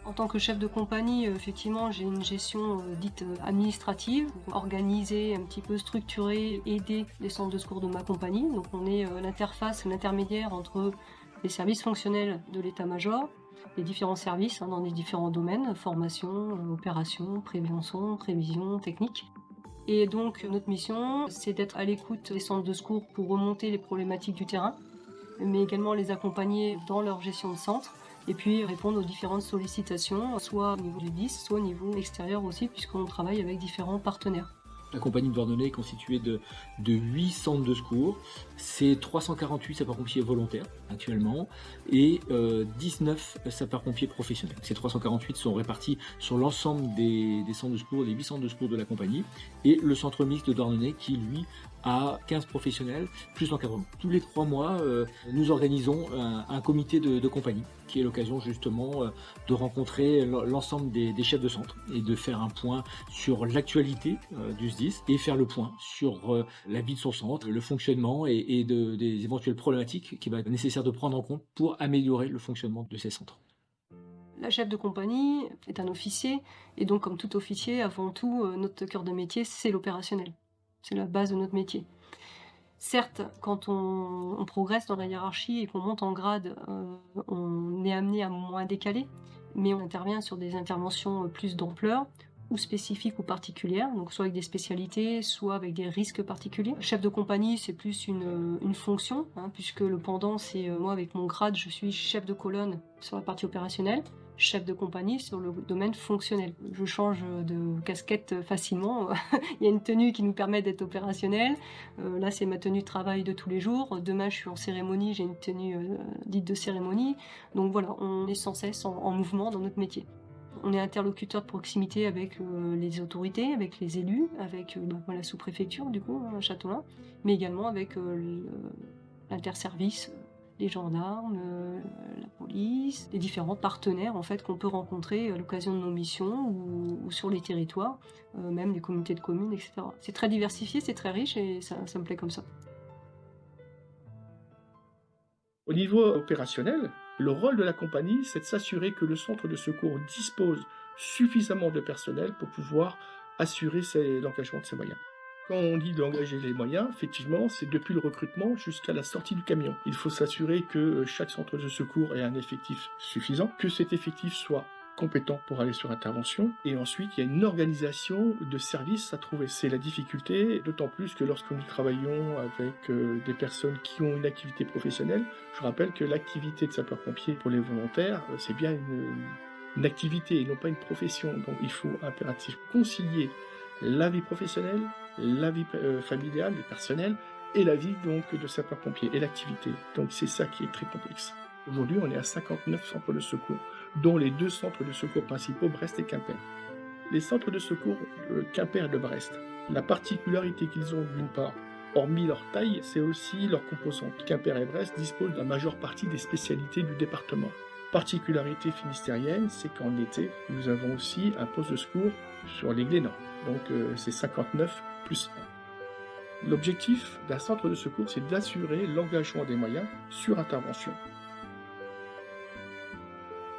En tant que chef de compagnie, effectivement, j'ai une gestion dite administrative, organiser, un petit peu structurer, aider les centres de secours de ma compagnie. Donc on est l'interface, l'intermédiaire entre les services fonctionnels de l'état-major, les différents services dans les différents domaines, formation, opération, prévention, prévision, technique. Et donc notre mission, c'est d'être à l'écoute des centres de secours pour remonter les problématiques du terrain, mais également les accompagner dans leur gestion de centre, et puis répondre aux différentes sollicitations, soit au niveau du DIS, soit au niveau extérieur aussi, puisqu'on travaille avec différents partenaires. La compagnie de Douarnenez est constituée de 8 centres de secours, c'est 348 sapeurs-pompiers volontaires actuellement et 19 sapeurs-pompiers professionnels. Ces 348 sont répartis sur l'ensemble des centres de secours, des 8 centres de secours de la compagnie et le centre mixte de Douarnenez qui, lui, a 15 professionnels plus l'encadrement. Tous les 3 mois, nous organisons un comité de compagnie qui est l'occasion justement de rencontrer l'ensemble des chefs de centre et de faire un point sur l'actualité du SDIS et faire le point sur la vie de son centre, le fonctionnement et des éventuelles problématiques qu'il va être nécessaire de prendre en compte pour améliorer le fonctionnement de ces centres. La chef de compagnie est un officier et donc comme tout officier, avant tout, notre cœur de métier, c'est l'opérationnel. C'est la base de notre métier. Certes, quand on progresse dans la hiérarchie et qu'on monte en grade, on est amené à moins décaler. mais on intervient sur des interventions plus d'ampleur, ou spécifiques ou particulières, donc soit avec des spécialités, soit avec des risques particuliers. Chef de compagnie, c'est plus une fonction, puisque le pendant, c'est moi avec mon grade, je suis chef de colonne sur la partie opérationnelle, chef de compagnie sur le domaine fonctionnel. Je change de casquette facilement. Il y a une tenue qui nous permet d'être opérationnel. Là, c'est ma tenue de travail de tous les jours. Demain, je suis en cérémonie, j'ai une tenue dite de cérémonie. Donc voilà, on est sans cesse en mouvement dans notre métier. On est interlocuteur de proximité avec les autorités, avec les élus, avec la sous-préfecture, du coup, à Châteaulin, mais également avec l'interservice, les gendarmes, la police, les différents partenaires en fait, qu'on peut rencontrer à l'occasion de nos missions ou sur les territoires, même les communautés de communes, etc. C'est très diversifié, c'est très riche et ça me plaît comme ça. Au niveau opérationnel, le rôle de la compagnie, c'est de s'assurer que le centre de secours dispose suffisamment de personnel pour pouvoir assurer l'engagement de ses moyens. Quand on dit d'engager les moyens, effectivement, c'est depuis le recrutement jusqu'à la sortie du camion. Il faut s'assurer que chaque centre de secours ait un effectif suffisant, que cet effectif soit compétent pour aller sur intervention, et ensuite il y a une organisation de services à trouver. C'est la difficulté, d'autant plus que lorsque nous travaillons avec des personnes qui ont une activité professionnelle, je rappelle que l'activité de sapeur-pompier pour les volontaires, c'est bien une activité et non pas une profession, donc il faut impérativement concilier la vie professionnelle, la vie familiale et personnelle, et la vie donc de sapeur-pompier, et l'activité. Donc c'est ça qui est très complexe. Aujourd'hui, on est à 59 centres de secours, dont les 2 centres de secours principaux, Brest et Quimper. Les centres de secours Quimper et de Brest, la particularité qu'ils ont d'une part, hormis leur taille, c'est aussi leur composante. Quimper et Brest disposent de la majeure partie des spécialités du département. Particularité finistérienne, c'est qu'en été, nous avons aussi un poste de secours sur les Glénans. Donc c'est 59 plus 1. L'objectif d'un centre de secours, c'est d'assurer l'engagement des moyens sur intervention.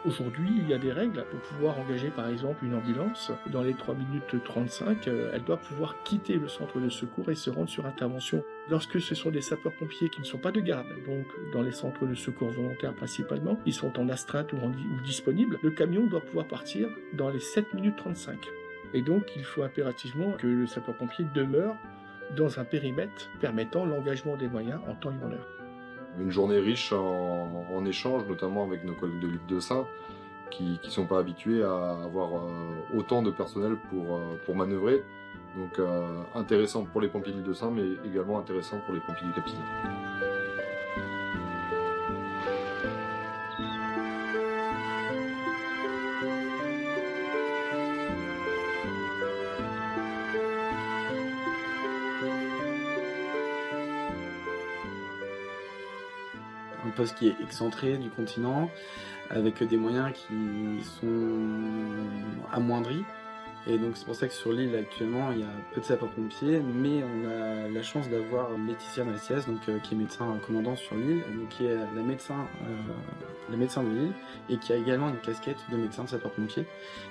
Aujourd'hui, il y a des règles pour pouvoir engager par exemple une ambulance. Dans les 3 minutes 35, elle doit pouvoir quitter le centre de secours et se rendre sur intervention. Lorsque ce sont des sapeurs-pompiers qui ne sont pas de garde, donc dans les centres de secours volontaires principalement, ils sont en astreinte ou disponibles, le camion doit pouvoir partir dans les 7 minutes 35. Et donc, il faut impérativement que le sapeur-pompier demeure dans un périmètre permettant l'engagement des moyens en temps et en heure. Une journée riche en échanges, notamment avec nos collègues de l'île de Saint, qui ne sont pas habitués à avoir autant de personnel pour manœuvrer. Donc intéressant pour les pompiers de l'île de Saint, mais également intéressant pour les pompiers du Capitaine. Un poste qui est excentré du continent, avec des moyens qui sont amoindris. Et donc c'est pour ça que sur l'île actuellement il y a peu de sapeurs-pompiers, mais on a la chance d'avoir Laetitia Macias, donc qui est médecin commandant sur l'île, donc qui est la médecin de l'île, et qui a également une casquette de médecin de sapeur-pompier,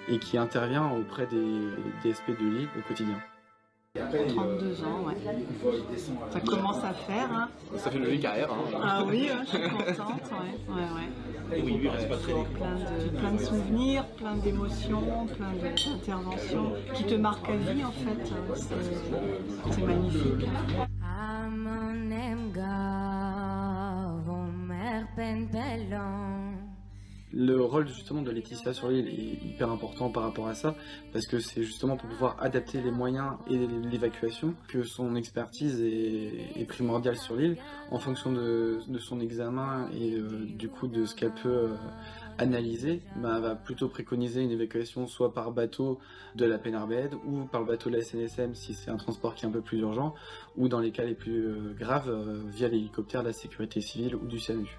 et qui intervient auprès des DSP de l'île au quotidien. 32 ans, ouais. Ça commence à faire, hein. Ça fait une jolie carrière, hein. Ah oui, je suis contente, ouais. Oui, il reste pas très Plein de souvenirs, plein d'émotions, plein d'interventions qui te marquent à vie, en fait. C'est magnifique. Le rôle justement de Laetitia sur l'île est hyper important par rapport à ça, parce que c'est justement pour pouvoir adapter les moyens et l'évacuation que son expertise est primordiale sur l'île, en fonction de son examen et du coup de ce qu'elle peut analyser. Elle va plutôt préconiser une évacuation soit par bateau de la Pénarbed ou par le bateau de la SNSM si c'est un transport qui est un peu plus urgent, ou dans les cas les plus graves via l'hélicoptère de la sécurité civile ou du SAMU.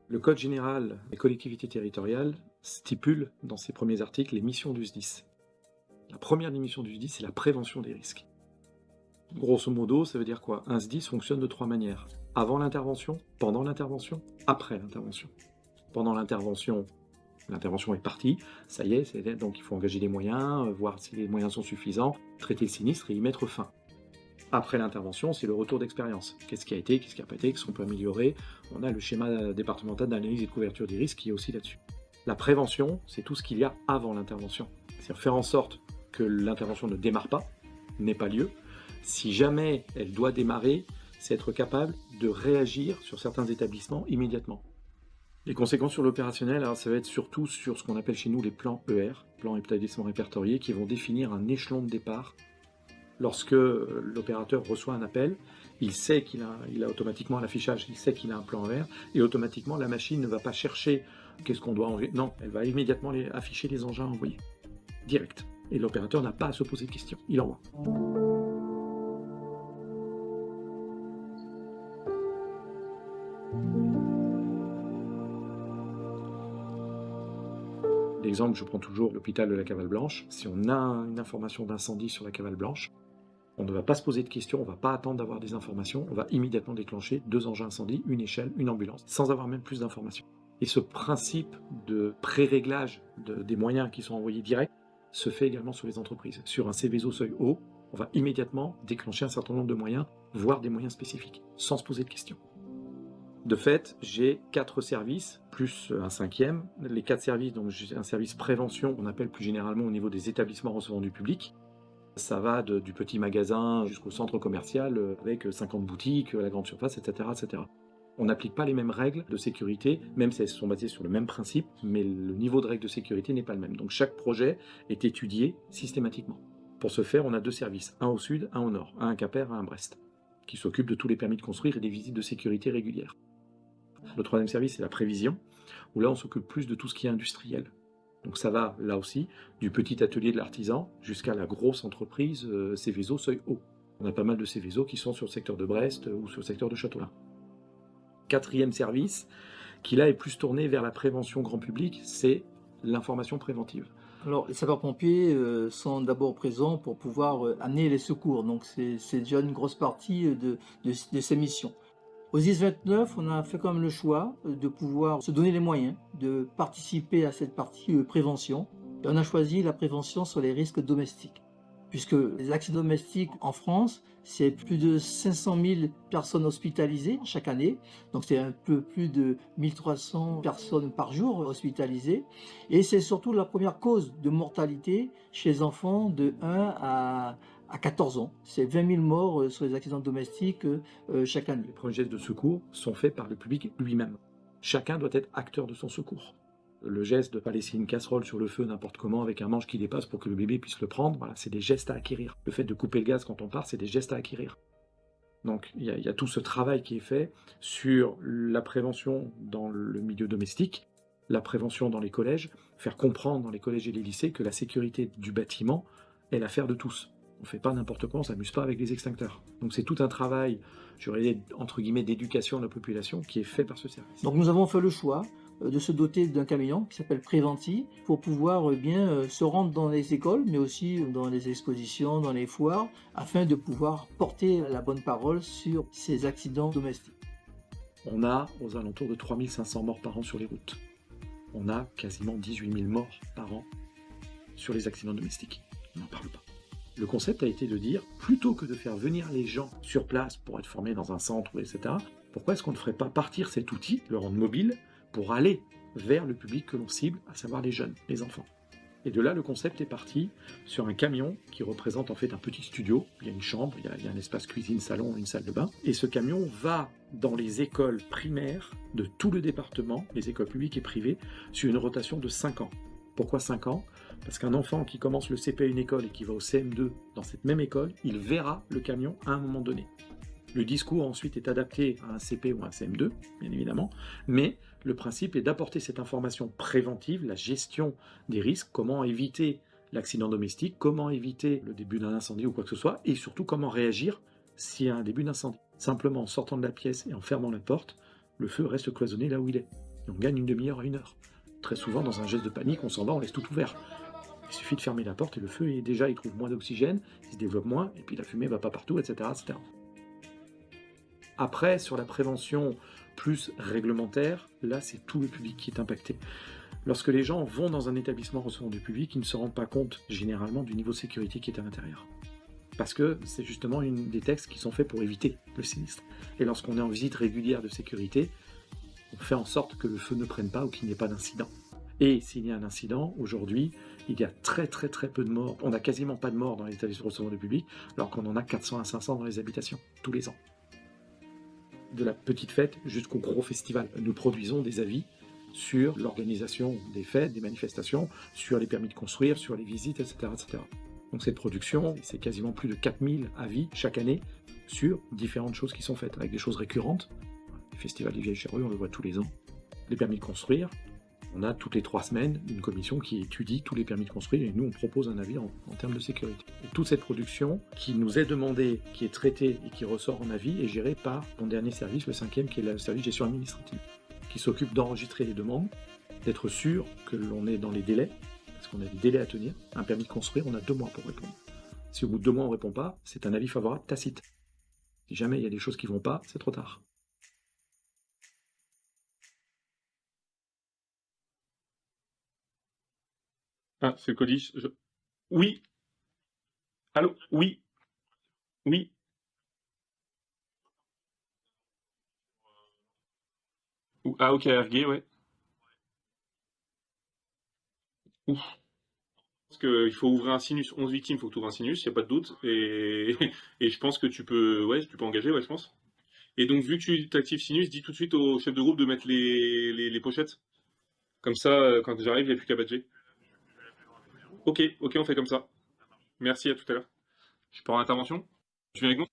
Le Code général des collectivités territoriales stipule dans ses premiers articles les missions du SDIS. La première des missions du SDIS, c'est la prévention des risques. Grosso modo, ça veut dire quoi? Un SDIS fonctionne de 3 manières. Avant l'intervention, pendant l'intervention, après l'intervention. Pendant l'intervention, L'intervention est partie, ça y est, donc il faut engager des moyens, voir si les moyens sont suffisants, traiter le sinistre et y mettre fin. Après l'intervention, c'est le retour d'expérience. Qu'est-ce qui a été, qu'est-ce qui n'a pas été, qu'est-ce qu'on peut améliorer. On a le schéma départemental d'analyse et de couverture des risques qui est aussi là-dessus. La prévention, c'est tout ce qu'il y a avant l'intervention. C'est-à-dire faire en sorte que l'intervention ne démarre pas, n'ait pas lieu. Si jamais elle doit démarrer, c'est être capable de réagir sur certains établissements immédiatement. Les conséquences sur l'opérationnel, alors ça va être surtout sur ce qu'on appelle chez nous les plans ER, plans établissements répertoriés, qui vont définir un échelon de départ. Lorsque l'opérateur reçoit un appel, il sait qu'il a automatiquement l'affichage, il sait qu'il a un plan ER, et automatiquement la machine ne va pas chercher qu'est-ce qu'on doit envoyer. Non, elle va immédiatement afficher les engins envoyés, direct. Et l'opérateur n'a pas à se poser de questions, il envoie. L'exemple, je prends toujours l'hôpital de la Cavale Blanche. Si on a une information d'incendie sur la Cavale Blanche, on ne va pas se poser de questions, on ne va pas attendre d'avoir des informations, on va immédiatement déclencher 2 engins incendie, une échelle, une ambulance, sans avoir même plus d'informations. Et ce principe de pré-réglage des moyens qui sont envoyés direct se fait également sur les entreprises. Sur un Céveso seuil haut, on va immédiatement déclencher un certain nombre de moyens, voire des moyens spécifiques, sans se poser de questions. De fait, j'ai 4 services, plus un 5e. Les 4 services, donc j'ai un service prévention, qu'on appelle plus généralement au niveau des établissements recevant du public. Ça va du petit magasin jusqu'au centre commercial, avec 50 boutiques, la grande surface, etc. etc. On n'applique pas les mêmes règles de sécurité, même si elles sont basées sur le même principe, mais le niveau de règles de sécurité n'est pas le même. Donc chaque projet est étudié systématiquement. Pour ce faire, on a 2 services, un au sud, un au nord, un à Quimper, un à Brest, qui s'occupent de tous les permis de construire et des visites de sécurité régulières. Le 3e service, c'est la prévision, où là, on s'occupe plus de tout ce qui est industriel. Donc ça va, là aussi, du petit atelier de l'artisan jusqu'à la grosse entreprise Céveso seuil haut. On a pas mal de Céveso qui sont sur le secteur de Brest ou sur le secteur de Châteaulin. 4e service, qui là est plus tourné vers la prévention grand public, c'est l'information préventive. Alors, les sapeurs-pompiers sont d'abord présents pour pouvoir amener les secours. Donc, c'est déjà une grosse partie de ces missions. Au 10-29, on a fait quand même le choix de pouvoir se donner les moyens de participer à cette partie prévention. Et on a choisi la prévention sur les risques domestiques. Puisque les accidents domestiques en France, c'est plus de 500 000 personnes hospitalisées chaque année. Donc c'est un peu plus de 1300 personnes par jour hospitalisées. Et c'est surtout la première cause de mortalité chez les enfants de 1 à 14 ans. C'est 20 000 morts sur les accidents domestiques chaque année. Les premiers gestes de secours sont faits par le public lui-même. Chacun doit être acteur de son secours. Le geste de ne pas laisser une casserole sur le feu n'importe comment avec un manche qui dépasse pour que le bébé puisse le prendre, voilà, c'est des gestes à acquérir. Le fait de couper le gaz quand on part, c'est des gestes à acquérir. Donc il y a tout ce travail qui est fait sur la prévention dans le milieu domestique, la prévention dans les collèges, faire comprendre dans les collèges et les lycées que la sécurité du bâtiment est l'affaire de tous. On ne fait pas n'importe quoi, on ne s'amuse pas avec les extincteurs. Donc c'est tout un travail, j'aurais dit, entre guillemets, d'éducation de la population qui est fait par ce service. Donc nous avons fait le choix de se doter d'un camion qui s'appelle Préventi pour pouvoir bien se rendre dans les écoles, mais aussi dans les expositions, dans les foires, afin de pouvoir porter la bonne parole sur ces accidents domestiques. On a aux alentours de 3500 morts par an sur les routes. On a quasiment 18 000 morts par an sur les accidents domestiques. On n'en parle pas. Le concept a été de dire, plutôt que de faire venir les gens sur place pour être formés dans un centre, etc., pourquoi est-ce qu'on ne ferait pas partir cet outil, le rendre mobile, pour aller vers le public que l'on cible, à savoir les jeunes, les enfants. Et de là, le concept est parti sur un camion qui représente en fait un petit studio. Il y a une chambre, il y a un espace cuisine, salon, une salle de bain. Et ce camion va dans les écoles primaires de tout le département, les écoles publiques et privées, sur une rotation de 5 ans. Pourquoi 5 ans ? Parce qu'un enfant qui commence le CP à une école et qui va au CM2 dans cette même école, il verra le camion à un moment donné. Le discours ensuite est adapté à un CP ou un CM2, bien évidemment, mais le principe est d'apporter cette information préventive, la gestion des risques, comment éviter l'accident domestique, comment éviter le début d'un incendie ou quoi que ce soit, et surtout comment réagir s'il y a un début d'incendie. Simplement en sortant de la pièce et en fermant la porte, le feu reste cloisonné là où il est. Et on gagne une demi-heure à 1 heure. Très souvent, dans un geste de panique, on s'en va, on laisse tout ouvert. Il suffit de fermer la porte et le feu, il trouve moins d'oxygène, il se développe moins, et puis la fumée ne va pas partout, etc., etc. Après, sur la prévention plus réglementaire, là, c'est tout le public qui est impacté. Lorsque les gens vont dans un établissement recevant du public, ils ne se rendent pas compte généralement du niveau de sécurité qui est à l'intérieur. Parce que c'est justement une des textes qui sont faits pour éviter le sinistre. Et lorsqu'on est en visite régulière de sécurité, on fait en sorte que le feu ne prenne pas ou qu'il n'y ait pas d'incident. Et s'il y a un incident, aujourd'hui, il y a très peu de morts. On n'a quasiment pas de morts dans les établissements recevant du public, alors qu'on en a 400 à 500 dans les habitations, tous les ans. De la petite fête jusqu'au gros festival. Nous produisons des avis sur l'organisation des fêtes, des manifestations, sur les permis de construire, sur les visites, etc. etc. Donc cette production, c'est quasiment plus de 4000 avis chaque année sur différentes choses qui sont faites, avec des choses récurrentes. Le festival des Vieilles Charrues, on le voit tous les ans. Les permis de construire, on a toutes les 3 semaines une commission qui étudie tous les permis de construire et nous on propose un avis en termes de sécurité. Et toute cette production qui nous est demandée, qui est traitée et qui ressort en avis est gérée par mon dernier service, le 5e, qui est le service de gestion administrative, qui s'occupe d'enregistrer les demandes, d'être sûr que l'on est dans les délais, parce qu'on a des délais à tenir. Un permis de construire, on a 2 mois pour répondre. Si au bout de 2 mois on ne répond pas, c'est un avis favorable tacite. Si jamais il y a des choses qui ne vont pas, c'est trop tard. Ah, c'est le Codis. Oui. Allô? Oui. Oui. Ah, ok, Ergué, ouais. Ouf. Parce qu'il faut ouvrir un sinus, 11 victimes, il faut que tu ouvres un sinus, il n'y a pas de doute. Et, et je pense que tu peux engager, ouais, je pense. Et donc, vu que tu t'actives sinus, dis tout de suite au chef de groupe de mettre les pochettes. Comme ça, quand j'arrive, il n'y a plus qu'à badger. Ok, on fait comme ça. Merci, à tout à l'heure. Je pars en intervention. Tu viens avec moi?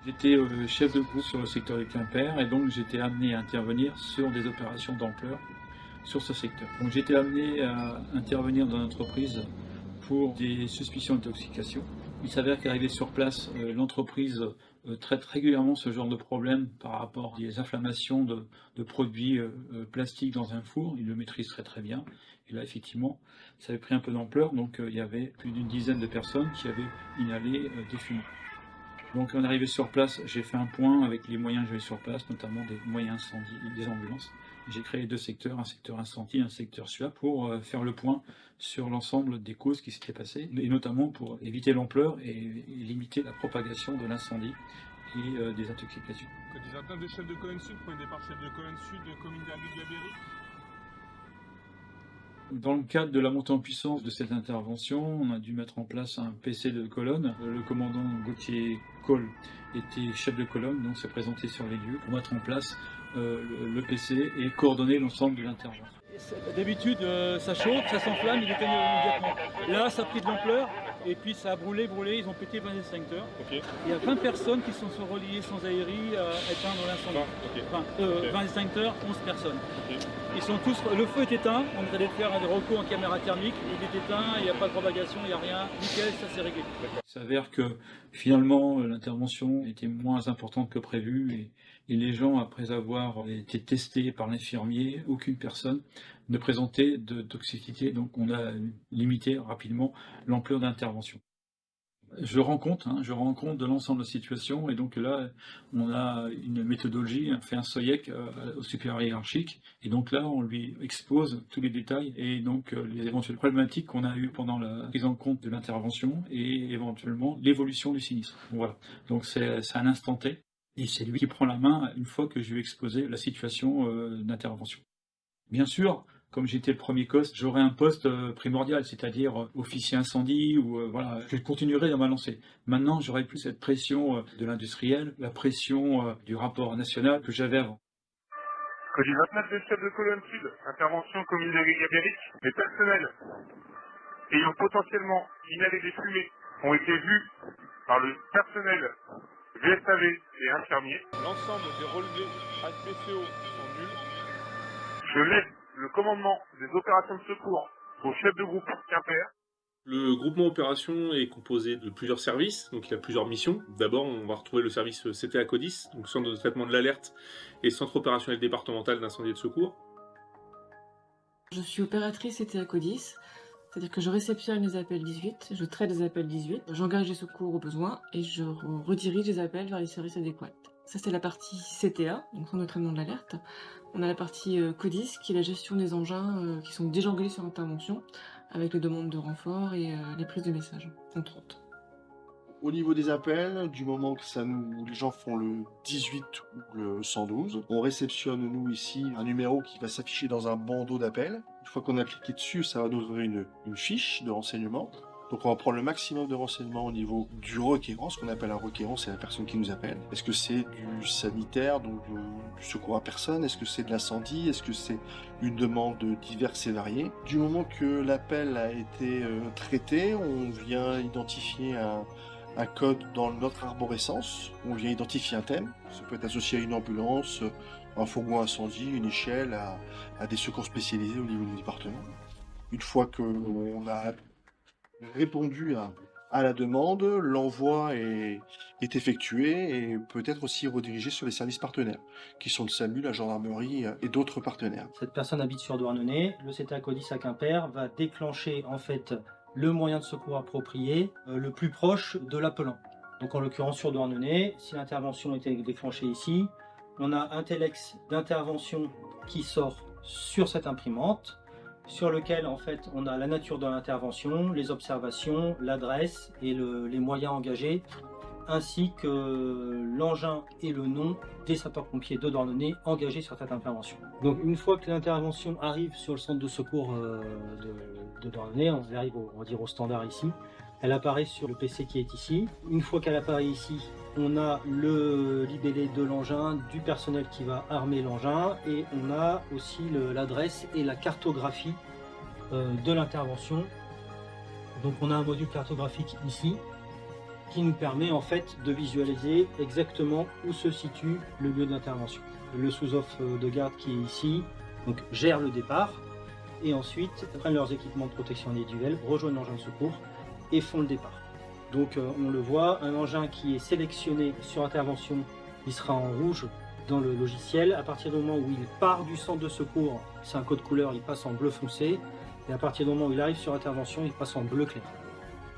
J'étais chef de groupe sur le secteur du Quimper et donc j'étais amené à intervenir sur des opérations d'ampleur sur ce secteur. Donc j'étais amené à intervenir dans l'entreprise pour des suspicions d'intoxication. Il s'avère qu'arrivé sur place, l'entreprise traite régulièrement ce genre de problème par rapport à des inflammations de produits plastiques dans un four. Il le maîtrise très bien. Et là, effectivement, ça avait pris un peu d'ampleur, donc il y avait plus d'une dizaine de personnes qui avaient inhalé des fumées. Donc on est arrivé sur place, j'ai fait un point avec les moyens que j'avais sur place, notamment des moyens incendie, des ambulances. J'ai créé 2 secteurs, un secteur incendie, un secteur SUA, pour faire le point sur l'ensemble des causes qui s'étaient passées, et notamment pour éviter l'ampleur et limiter la propagation de l'incendie et des intoxications. Des atteintes de chef de colonne sud, prenez départ chef de colonne sud de commune d'Ergué-Gabéry. Dans le cadre de la montée en puissance de cette intervention, on a dû mettre en place un PC de colonne. Le commandant Gauthier Cole était chef de colonne, donc s'est présenté sur les lieux pour mettre en place le PC et coordonner l'ensemble de l'intervention. D'habitude, ça chauffe, ça s'enflamme, il éteint immédiatement. Là, ça a pris de l'ampleur et puis ça a brûlé, ils ont pété 20 extincteurs. Okay. Il y a 20 personnes qui sont reliées sans aérie à éteindre l'incendie. 20 extincteurs, 11 personnes. Okay. Ils sont tous, le feu est éteint, on est allé faire un recours en caméra thermique, il est éteint, il n'y a pas de propagation, il n'y a rien, nickel, ça c'est réglé. Il s'avère que finalement l'intervention était moins importante que prévu et les gens, après avoir été testés par l'infirmier, aucune personne ne présentait de toxicité, donc on a limité rapidement l'ampleur d'intervention. Je rends compte de l'ensemble de la situation, et donc là, on a une méthodologie, on fait un SOIEC au supérieur hiérarchique, et donc là, on lui expose tous les détails, et donc les éventuelles problématiques qu'on a eues pendant la prise en compte de l'intervention, et éventuellement l'évolution du sinistre. Voilà, donc c'est un instant T, et c'est lui qui prend la main une fois que je lui ai exposé la situation d'intervention. Bien sûr, comme j'étais le premier COS, j'aurais un poste primordial, c'est-à-dire officier incendie, ou voilà, je continuerai dans ma lancée. Maintenant, j'aurai plus cette pression de l'industriel, la pression du rapport national que j'avais avant. Code 29 de chef de colonne sud, intervention commune d'Ergué-Gabéry. Les personnels ayant potentiellement inhalé des fumées ont été vus par le personnel VSAV et infirmiers. L'ensemble des relevés HPCO sont nuls. Je laisse le commandement des opérations de secours au chef de groupe Quimper. Le groupement opération est composé de plusieurs services, donc il y a plusieurs missions. D'abord, on va retrouver le service CTA CODIS, donc centre de traitement de l'alerte et centre opérationnel départemental d'incendie et de secours. Je suis opératrice CTA CODIS. C'est-à-dire que je réceptionne les appels 18, je traite les appels 18, j'engage les secours au besoin et je redirige les appels vers les services adéquats. Ça, c'est la partie CTA, donc centre de traitement de l'alerte. On a la partie CODIS, qui est la gestion des engins qui sont déjà engagés sur intervention, avec les demandes de renfort et les prises de messages, entre autres. Au niveau des appels, du moment que les gens font le 18 ou le 112, on réceptionne, nous, ici, un numéro qui va s'afficher dans un bandeau d'appels. Une fois qu'on a cliqué dessus, ça va nous ouvrir une fiche de renseignement. Donc on va prendre le maximum de renseignements au niveau du requérant. Ce qu'on appelle un requérant, c'est la personne qui nous appelle. Est-ce que c'est du sanitaire, donc du secours à personne? Est-ce que c'est de l'incendie? Est-ce que c'est une demande diverse et variée? Du moment que l'appel a été traité, on vient identifier un code dans notre arborescence, on vient identifier un thème. Ça peut être associé à une ambulance, un fourgon incendie, une échelle, à des secours spécialisés au niveau du département. Une fois qu'on a répondu à la demande, l'envoi est effectué et peut être aussi redirigé sur les services partenaires, qui sont le SAMU, la gendarmerie et d'autres partenaires. Cette personne habite sur Douarnenez, le CTA CODIS à Quimper va déclencher en fait le moyen de secours approprié le plus proche de l'appelant. Donc en l'occurrence sur Douarnenez, si l'intervention était déclenchée ici, on a un telex d'intervention qui sort sur cette imprimante, sur lequel en fait on a la nature de l'intervention, les observations, l'adresse et les moyens engagés, ainsi que l'engin et le nom des sapeurs-pompiers de Douarnenez engagés sur cette intervention. Donc une fois que l'intervention arrive sur le centre de secours de Douarnenez, on arrive on va dire au standard ici, elle apparaît sur le PC qui est ici. Une fois qu'elle apparaît ici, on a le libellé de l'engin, du personnel qui va armer l'engin, et on a aussi l'adresse et la cartographie de l'intervention. Donc on a un module cartographique ici qui nous permet en fait de visualiser exactement où se situe le lieu d'intervention. Le sous-off de garde qui est ici donc gère le départ et ensuite prennent leurs équipements de protection individuelle, rejoignent l'engin de secours et font le départ. Donc on le voit, un engin qui est sélectionné sur intervention, il sera en rouge dans le logiciel. À partir du moment où il part du centre de secours, c'est un code couleur, il passe en bleu foncé. Et à partir du moment où il arrive sur intervention, il passe en bleu clair.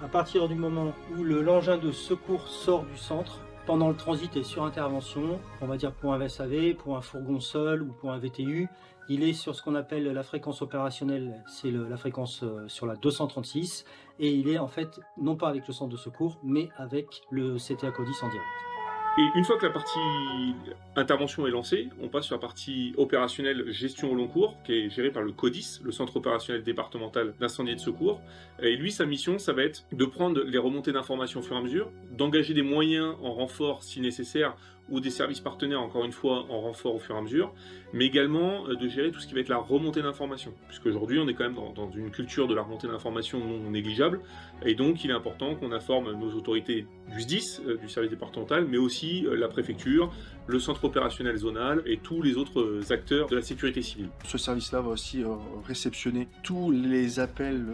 À partir du moment où l'engin de secours sort du centre, pendant le transit et sur intervention, on va dire pour un VSAV, pour un fourgon seul ou pour un VTU, il est sur ce qu'on appelle la fréquence opérationnelle, c'est la fréquence sur la 236, et il est en fait non pas avec le centre de secours, mais avec le CTA CODIS en direct. Et une fois que la partie intervention est lancée, on passe sur la partie opérationnelle gestion au long cours, qui est gérée par le CODIS, le Centre opérationnel départemental d'incendie et de secours. Et lui, sa mission, ça va être de prendre les remontées d'informations au fur et à mesure, d'engager des moyens en renfort si nécessaire, ou des services partenaires, encore une fois, en renfort au fur et à mesure, mais également de gérer tout ce qui va être la remontée d'informations, puisqu'aujourd'hui, on est quand même dans une culture de la remontée d'informations non négligeable, et donc il est important qu'on informe nos autorités du SDIS, du service départemental, mais aussi la préfecture, le centre opérationnel zonal et tous les autres acteurs de la sécurité civile. Ce service-là va aussi réceptionner tous les appels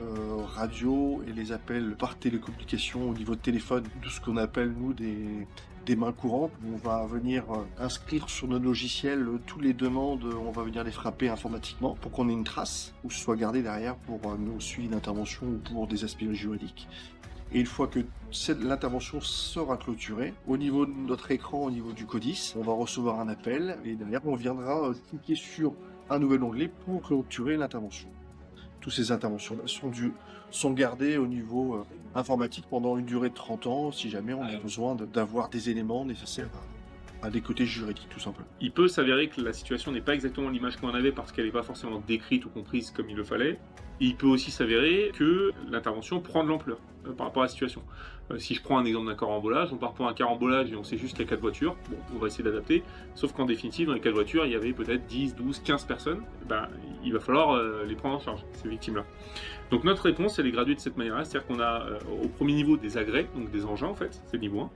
radio et les appels par télécommunication au niveau de téléphone, de ce qu'on appelle, nous, des mains courantes. On va venir inscrire sur nos logiciels toutes les demandes, on va venir les frapper informatiquement pour qu'on ait une trace ou ce soit gardé derrière pour nos suivis d'intervention ou pour des aspects juridiques. Et une fois que l'intervention sera clôturée, au niveau de notre écran, au niveau du CODIS, on va recevoir un appel et derrière on viendra cliquer sur un nouvel onglet pour clôturer l'intervention. Toutes ces interventions-là sont gardées au niveau informatique pendant une durée de 30 ans, si jamais on a besoin d'avoir des éléments nécessaires à des côtés juridiques, tout simplement. Il peut s'avérer que la situation n'est pas exactement l'image qu'on en avait parce qu'elle n'est pas forcément décrite ou comprise comme il le fallait. Et il peut aussi s'avérer que l'intervention prend de l'ampleur par rapport à la situation. Si je prends un exemple d'un carambolage, on part pour un carambolage et on sait juste qu'il y a 4 voitures, bon, on va essayer d'adapter, sauf qu'en définitive, dans les 4 voitures, il y avait peut-être 10, 12, 15 personnes, il va falloir les prendre en charge, ces victimes-là. Donc notre réponse, elle est graduée de cette manière-là, c'est-à-dire qu'on a au premier niveau des agrès, donc des engins en fait, c'est le niveau 1.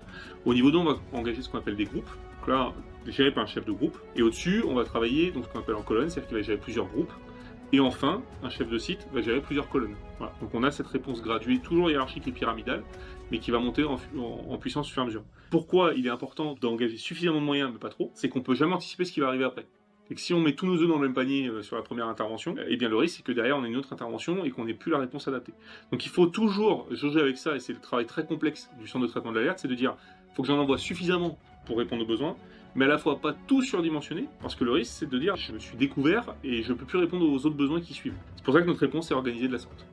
Au niveau 2, on va engager ce qu'on appelle des groupes, donc là, géré par un chef de groupe, et au-dessus, on va travailler donc, ce qu'on appelle en colonne, c'est-à-dire qu'il va gérer plusieurs groupes. Et enfin, un chef de site va gérer plusieurs colonnes. Voilà. Donc on a cette réponse graduée, toujours hiérarchique et pyramidale, mais qui va monter en puissance au fur et à mesure. Pourquoi il est important d'engager suffisamment de moyens, mais pas trop? C'est qu'on peut jamais anticiper ce qui va arriver après. Et que si on met tous nos œufs dans le même panier sur la première intervention, eh bien le risque c'est que derrière on ait une autre intervention et qu'on n'ait plus la réponse adaptée. Donc il faut toujours jauger avec ça, et c'est le travail très complexe du centre de traitement de l'alerte, c'est de dire faut que j'en envoie suffisamment pour répondre aux besoins, mais à la fois pas tout surdimensionner, parce que le risque c'est de dire je me suis découvert et je ne peux plus répondre aux autres besoins qui suivent. C'est pour ça que notre réponse est organisée de la sorte.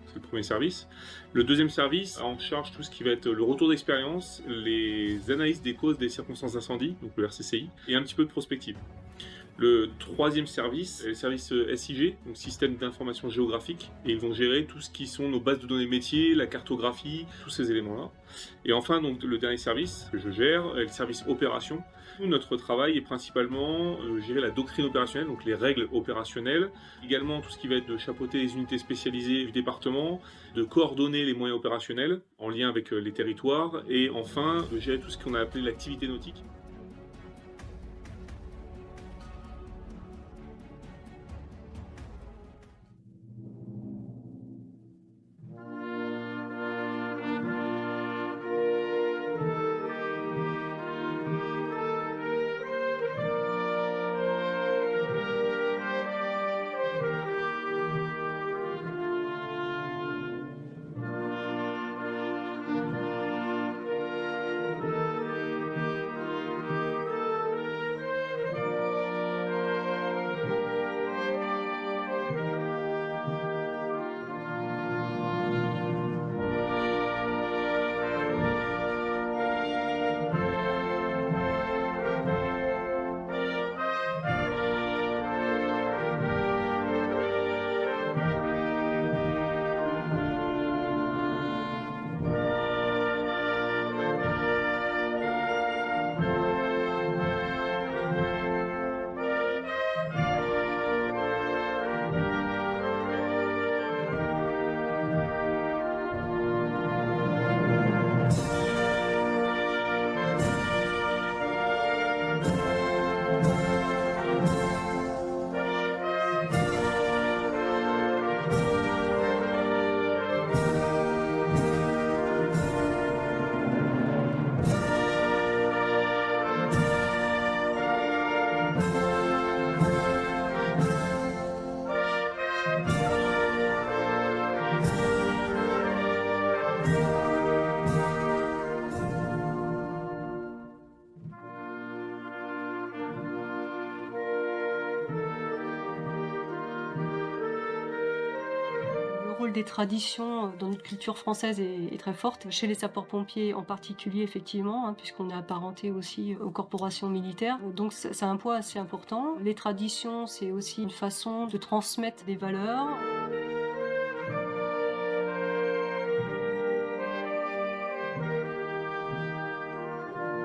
C'est le premier service. Le deuxième service a en charge tout ce qui va être le retour d'expérience, les analyses des causes des circonstances d'incendie, donc le RCCI, et un petit peu de prospective. Le troisième service est le service SIG, donc système d'information géographique, et ils vont gérer tout ce qui sont nos bases de données métiers, la cartographie, tous ces éléments-là. Et enfin, donc, le dernier service que je gère est le service opération. Notre travail est principalement gérer la doctrine opérationnelle, donc les règles opérationnelles, également tout ce qui va être de chapeauter les unités spécialisées du département, de coordonner les moyens opérationnels en lien avec les territoires, et enfin de gérer tout ce qu'on a appelé l'activité nautique. Des traditions dans notre culture française est très forte. Chez les sapeurs-pompiers en particulier, effectivement, puisqu'on est apparenté aussi aux corporations militaires. Donc ça a un poids assez important. Les traditions, c'est aussi une façon de transmettre des valeurs.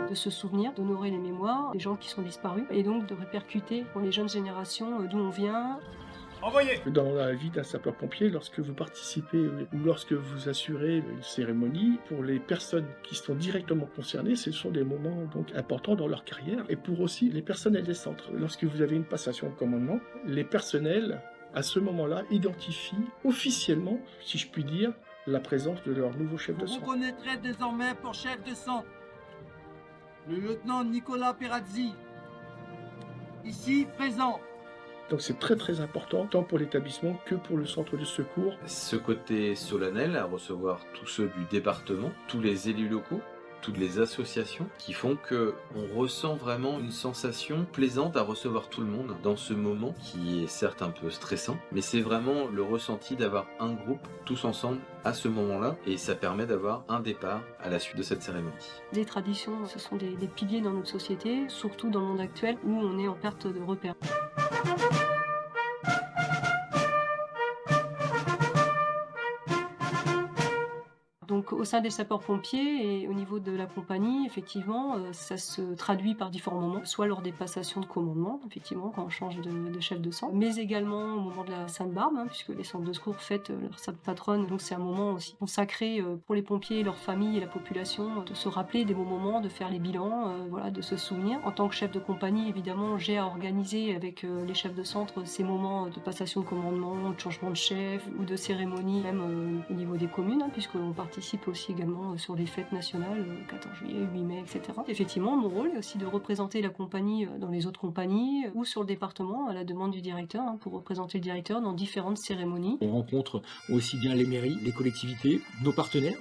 De se souvenir, d'honorer les mémoires des gens qui sont disparus, et donc de répercuter pour les jeunes générations d'où on vient. Envoyez. Dans la vie d'un sapeur-pompier, lorsque vous participez ou lorsque vous assurez une cérémonie, pour les personnes qui sont directement concernées, ce sont des moments donc importants dans leur carrière, et pour aussi les personnels des centres. Lorsque vous avez une passation de commandement, les personnels, à ce moment-là, identifient officiellement, si je puis dire, la présence de leur nouveau chef de Vous centre. reconnaîtrez désormais pour chef de centre le lieutenant Nicolas Perazzi, ici présent. Donc c'est très très important, tant pour l'établissement que pour le centre de secours. Ce côté solennel à recevoir tous ceux du département, tous les élus locaux, toutes les associations qui font que on ressent vraiment une sensation plaisante à recevoir tout le monde dans ce moment qui est certes un peu stressant, mais c'est vraiment le ressenti d'avoir un groupe tous ensemble à ce moment-là, et ça permet d'avoir un départ à la suite de cette cérémonie. Les traditions, ce sont des piliers dans notre société, surtout dans le monde actuel où on est en perte de repères. Donc au sein des sapeurs-pompiers et au niveau de la compagnie, effectivement, ça se traduit par différents moments, soit lors des passations de commandement, effectivement, quand on change de chef de centre, mais également au moment de la Sainte-Barbe, puisque les centres de secours fêtent leur sainte patronne, donc c'est un moment aussi consacré pour les pompiers, leurs familles et la population, de se rappeler des bons moments, de faire les bilans, voilà, de se souvenir. En tant que chef de compagnie, évidemment, j'ai à organiser avec les chefs de centre ces moments de passation de commandement, de changement de chef ou de cérémonie, même au niveau des communes, puisqu'on participe participe aussi également sur les fêtes nationales, 14 juillet, 8 mai, etc. Effectivement, mon rôle est aussi de représenter la compagnie dans les autres compagnies ou sur le département à la demande du directeur, pour représenter le directeur dans différentes cérémonies. On rencontre aussi bien les mairies, les collectivités, nos partenaires.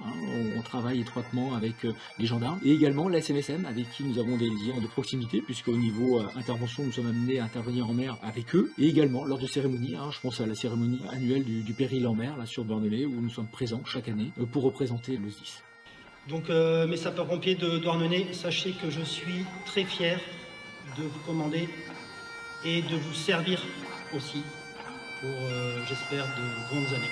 On travaille étroitement avec les gendarmes et également la SNSM avec qui nous avons des liens de proximité puisqu'au niveau intervention, nous sommes amenés à intervenir en mer avec eux et également lors de cérémonies. Je pense à la cérémonie annuelle du péril en mer là sur Douarnenez où nous sommes présents chaque année pour représenter le SDIS. Donc mes sapeurs-pompiers de Douarnenez, sachez que je suis très fier de vous commander et de vous servir aussi pour, j'espère, de grandes années.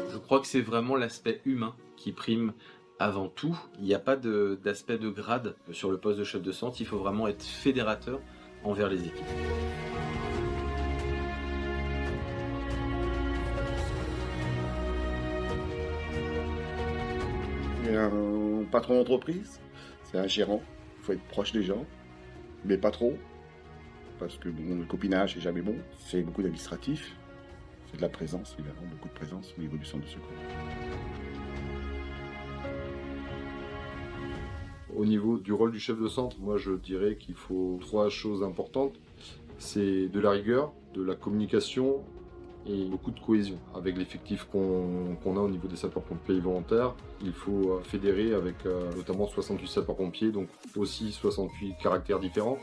Je crois que c'est vraiment l'aspect humain qui prime avant tout. Il n'y a pas d'aspect de grade sur le poste de chef de centre, il faut vraiment être fédérateur envers les équipes. Il y a un patron d'entreprise, c'est un gérant, il faut être proche des gens, mais pas trop, parce que bon, le copinage n'est jamais bon, c'est beaucoup d'administratif, c'est de la présence, évidemment, beaucoup de présence au niveau du centre de secours. Au niveau du rôle du chef de centre, moi je dirais qu'il faut 3 choses importantes. C'est de la rigueur, de la communication et beaucoup de cohésion. Avec l'effectif qu'on a au niveau des sapeurs-pompiers volontaires, il faut fédérer avec notamment 68 sapeurs-pompiers, donc aussi 68 caractères différents.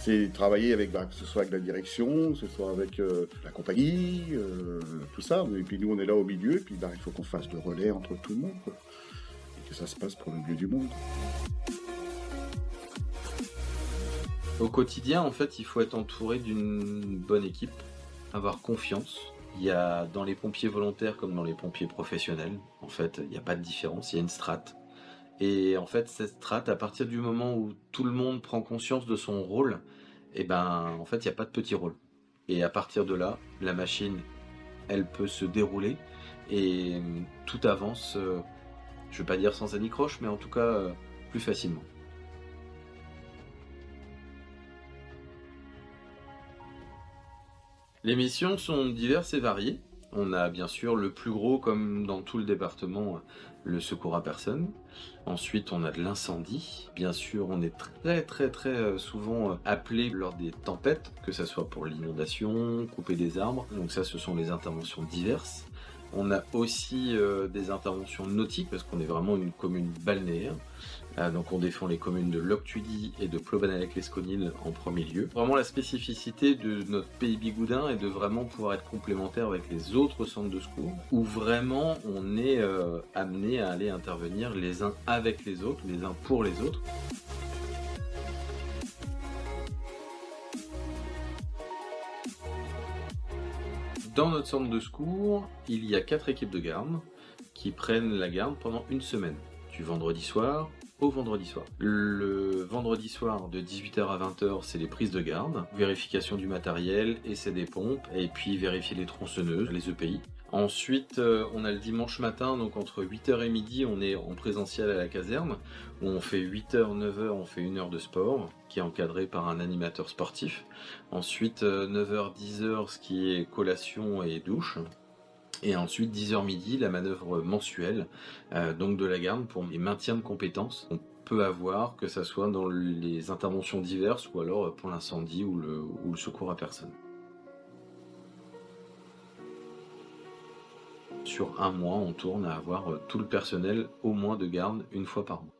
C'est travailler avec, que ce soit avec la direction, que ce soit avec la compagnie, tout ça. Et puis nous, on est là au milieu, et puis il faut qu'on fasse le relais entre tout le monde, quoi. Et que ça se passe pour le mieux du monde. Au quotidien, en fait, il faut être entouré d'une bonne équipe, avoir confiance. Il y a dans les pompiers volontaires comme dans les pompiers professionnels, en fait, il n'y a pas de différence, il y a une strate. Et en fait, cette strate, à partir du moment où tout le monde prend conscience de son rôle, et en fait, il n'y a pas de petit rôle. Et à partir de là, la machine, elle peut se dérouler et tout avance, je ne vais pas dire sans anicroche, mais en tout cas, plus facilement. Les missions sont diverses et variées. On a bien sûr le plus gros, comme dans tout le département, le secours à personne. Ensuite, on a de l'incendie. Bien sûr, on est très souvent appelé lors des tempêtes, que ce soit pour l'inondation, couper des arbres. Donc ça, ce sont les interventions diverses. On a aussi des interventions nautiques, parce qu'on est vraiment une commune balnéaire. Donc on défend les communes de Loctudy et de Plobanalec-Lesconil en premier lieu. Vraiment la spécificité de notre pays bigoudin est de vraiment pouvoir être complémentaire avec les autres centres de secours, où vraiment on est amené à aller intervenir les uns avec les autres, les uns pour les autres. Dans notre centre de secours, il y a 4 équipes de garde qui prennent la garde pendant une semaine, du vendredi soir au vendredi soir. Le vendredi soir de 18h à 20h, c'est les prises de garde, vérification du matériel, essai des pompes, et puis vérifier les tronçonneuses, les EPI. Ensuite, on a le dimanche matin, donc entre 8h et midi, on est en présentiel à la caserne, où on fait 8h, 9h, on fait 1 heure de sport, qui est encadré par un animateur sportif. Ensuite, 9h, 10h, ce qui est collation et douche. Et ensuite, 10h midi, la manœuvre mensuelle donc de la garde pour les maintiens de compétences qu'on peut avoir, que ce soit dans les interventions diverses ou alors pour l'incendie ou le secours à personne. Sur un mois, on tourne à avoir tout le personnel au moins de garde une fois par mois.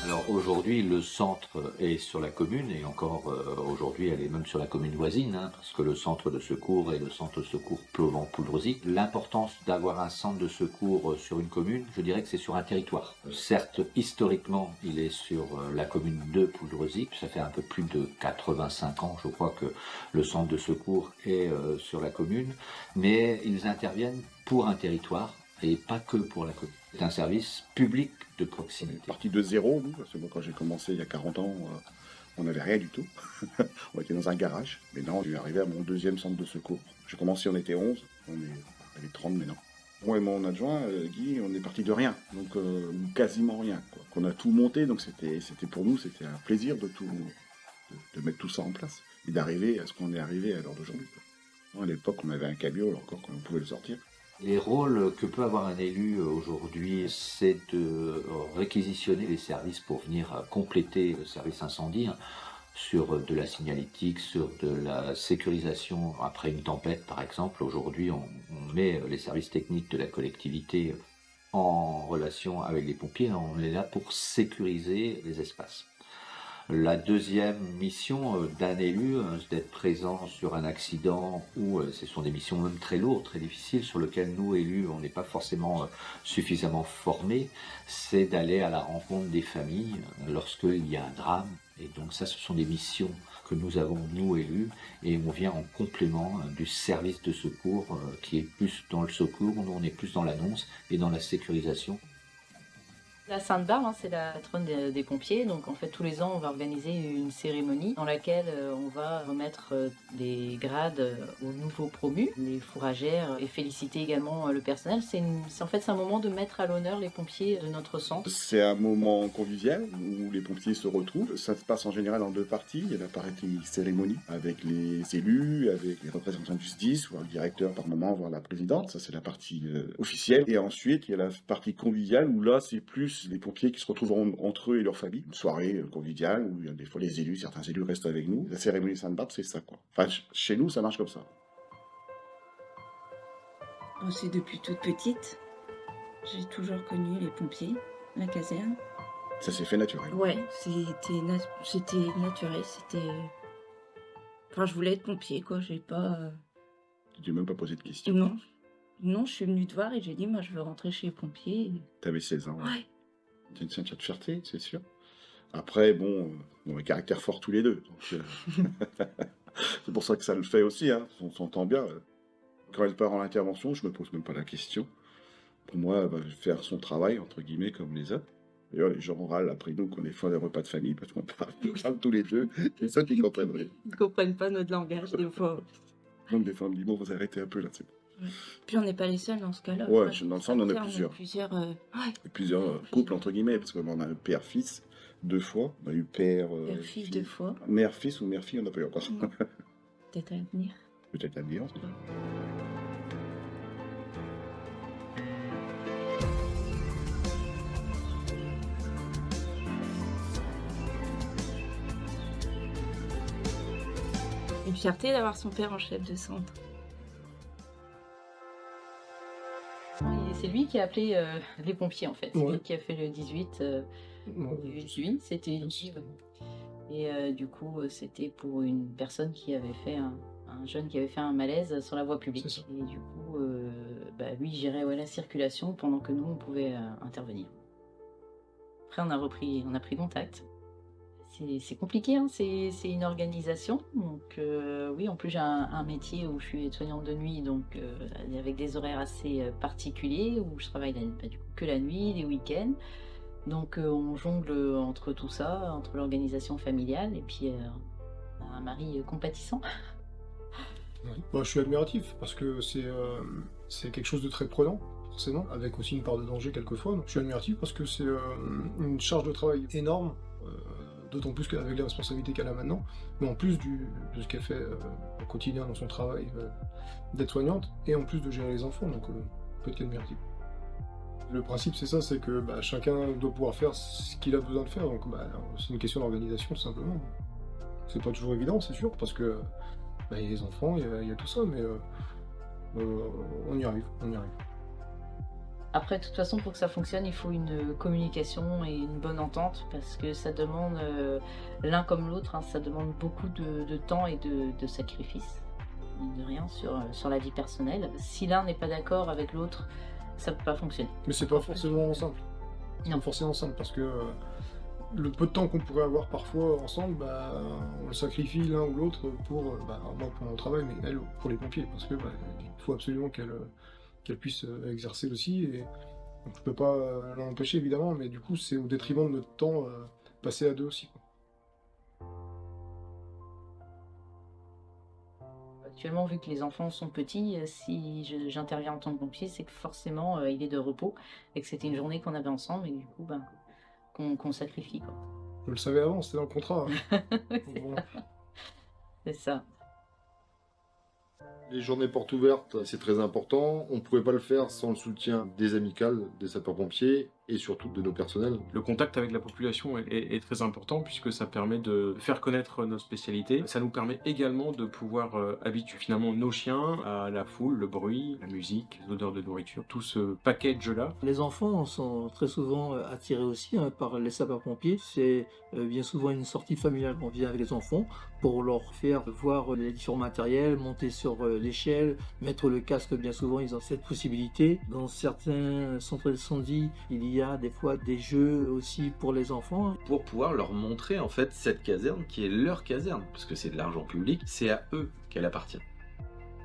Alors Alors aujourd'hui, le centre est sur la commune et encore aujourd'hui, elle est même sur la commune voisine, hein, parce que le centre de secours est le centre de secours Plovan-Pouldreuzy. L'importance d'avoir un centre de secours sur une commune, je dirais que c'est sur un territoire. Certes, historiquement, il est sur la commune de Pouldreuzy. Ça fait un peu plus de 85 ans, je crois, que le centre de secours est sur la commune, mais ils interviennent pour un territoire et pas que pour la commune. C'est un service public de proximité. Parti de zéro, nous, parce que moi, quand j'ai commencé il y a 40 ans, on n'avait rien du tout. On était dans un garage. Mais non, je suis arrivé à mon deuxième centre de secours. J'ai commencé, on était 11, on est 30 maintenant. Moi et mon adjoint, Guy, on est parti de rien, donc quasiment rien, quoi. On a tout monté, donc c'était pour nous, c'était un plaisir de mettre tout ça en place et d'arriver à ce qu'on est arrivé à l'heure d'aujourd'hui. À l'époque, on avait un camion encore quand on pouvait le sortir. Les rôles que peut avoir un élu aujourd'hui, c'est de réquisitionner les services pour venir compléter le service incendie sur de la signalétique, sur de la sécurisation après une tempête par exemple. Aujourd'hui, on met les services techniques de la collectivité en relation avec les pompiers. On est là pour sécuriser les espaces. La deuxième mission d'un élu, c'est d'être présent sur un accident où ce sont des missions même très lourdes, très difficiles, sur lesquelles nous, élus, on n'est pas forcément suffisamment formés, c'est d'aller à la rencontre des familles lorsqu'il y a un drame. Et donc ça, ce sont des missions que nous avons, nous, élus, et on vient en complément du service de secours qui est plus dans le secours, nous on est plus dans l'annonce et dans la sécurisation. La Sainte-Barbe, c'est la patronne des pompiers, donc en fait tous les ans on va organiser une cérémonie dans laquelle on va remettre des grades aux nouveaux promus, les fourragères, et féliciter également le personnel. C'est un moment de mettre à l'honneur les pompiers de notre centre. C'est un moment convivial où les pompiers se retrouvent. Ça se passe en général en deux parties. Il y a la partie cérémonie avec les élus, avec les représentants du SDIS, voire le directeur par moment, voire la présidente. Ça c'est la partie officielle. Et ensuite il y a la partie conviviale où là c'est plus les pompiers qui se retrouvent entre eux et leurs familles. Une soirée conviviale où il y a des fois les élus, certains élus restent avec nous. La cérémonie Sainte-Barbe, c'est ça, quoi. Enfin, chez nous, ça marche comme ça. C'est depuis toute petite. J'ai toujours connu les pompiers, la caserne. Ça s'est fait naturel. Ouais, c'était naturel, Enfin, je voulais être pompier, quoi. J'ai pas... Tu n'as même pas posé de questions. Non, je suis venue te voir et j'ai dit, moi, je veux rentrer chez les pompiers. T'avais 16 ans. Ouais. T'as une ceinture de fierté, c'est sûr. Après, bon, on a caractère fort tous les deux. Donc, c'est pour ça que ça le fait aussi, hein. On s'entend bien. Quand elle part en intervention, je me pose même pas la question. Pour moi, elle va faire son travail, entre guillemets, comme les autres. D'ailleurs, les gens râlent après nous qu'on est fait des repas de famille parce qu'on parle tous les deux. C'est ça qu'ils comprennent rien. Ils comprennent pas notre langage, des fois. Même des fois, on me dit, bon, vous arrêtez un peu là, c'est bon. Ouais. Puis on n'est pas les seuls dans ce cas-là. Ouais, dans le centre, on en a plusieurs. Ouais. Plusieurs couples, entre guillemets, parce qu'on a eu père-fils 2 fois. On a eu père-fille 2 fois. Mère-fils ou mère-fille, on n'a pas eu encore. Peut-être à venir. Peut-être à venir. Une fierté d'avoir son père en chef de centre. C'est lui qui a appelé les pompiers en fait. C'est Ouais. lui qui a fait le 18 juillet, c'était lui. Et du coup, c'était pour une personne qui avait fait un jeune qui avait fait un malaise sur la voie publique. Et du coup, lui gérait la circulation pendant que nous on pouvait intervenir. Après, on a pris contact. C'est compliqué, hein, c'est une organisation. Donc oui, en plus j'ai un métier où je suis aide-soignante de nuit, donc avec des horaires assez particuliers, où je travaille du coup, que la nuit, les week-ends. Donc on jongle entre tout ça, entre l'organisation familiale et puis un mari compatissant. Je suis admiratif parce que c'est quelque chose de très prenant, forcément, avec aussi une part de danger quelquefois. Donc, je suis admiratif parce que c'est une charge de travail énorme. D'autant plus qu'avec les responsabilités qu'elle a maintenant, mais en plus de ce qu'elle fait au quotidien dans son travail d'être soignante, et en plus de gérer les enfants, donc peut être admiratif. Le principe c'est ça, c'est que chacun doit pouvoir faire ce qu'il a besoin de faire, donc c'est une question d'organisation tout simplement. C'est pas toujours évident, c'est sûr, parce que il y a les enfants, il y a tout ça, mais on y arrive. Après, de toute façon, pour que ça fonctionne, il faut une communication et une bonne entente, parce que ça demande, l'un comme l'autre, hein, ça demande beaucoup de temps et de sacrifices, mine de rien, sur la vie personnelle. Si l'un n'est pas d'accord avec l'autre, ça ne peut pas fonctionner. Mais c'est pas forcément simple. C'est pas forcément simple, parce que le peu de temps qu'on pourrait avoir parfois ensemble, bah, on le sacrifie l'un ou l'autre pour, moi pour mon travail, mais elle pour les pompiers, parce que il faut absolument qu'elle puisse exercer aussi, et donc, je peux pas l'en empêcher évidemment, mais du coup c'est au détriment de notre temps passé à deux aussi, quoi. Actuellement, vu que les enfants sont petits, si j'interviens en tant que pompier, c'est que forcément il est de repos et que c'était une journée qu'on avait ensemble et du coup qu'on sacrifie, quoi. Je le savais avant, c'était dans le contrat. C'est ça. Les journées portes ouvertes, c'est très important. On ne pouvait pas le faire sans le soutien des amicales, des sapeurs-pompiers et surtout de nos personnels. Le contact avec la population est très important puisque ça permet de faire connaître nos spécialités. Ça nous permet également de pouvoir habituer finalement nos chiens à la foule, le bruit, la musique, les odeurs de nourriture, tout ce package-là. Les enfants sont très souvent attirés aussi par les sapeurs-pompiers. C'est bien souvent une sortie familiale. On vient avec les enfants pour leur faire voir les différents matériels, monter sur l'échelle, mettre le casque. Bien souvent, ils ont cette possibilité. Dans certains centres d'incendie, il y a des fois des jeux aussi pour les enfants. Pour pouvoir leur montrer en fait cette caserne qui est leur caserne, parce que c'est de l'argent public, c'est à eux qu'elle appartient.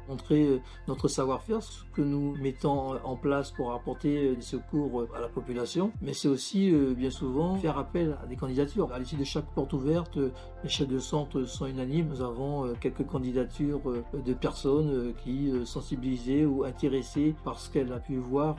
Montrer notre savoir-faire, ce que nous mettons en place pour apporter des secours à la population, mais c'est aussi bien souvent faire appel à des candidatures. À l'issue de chaque porte ouverte, les chefs de centre sont unanimes. Nous avons quelques candidatures de personnes qui, sensibilisées ou intéressées par ce qu'elles ont pu voir,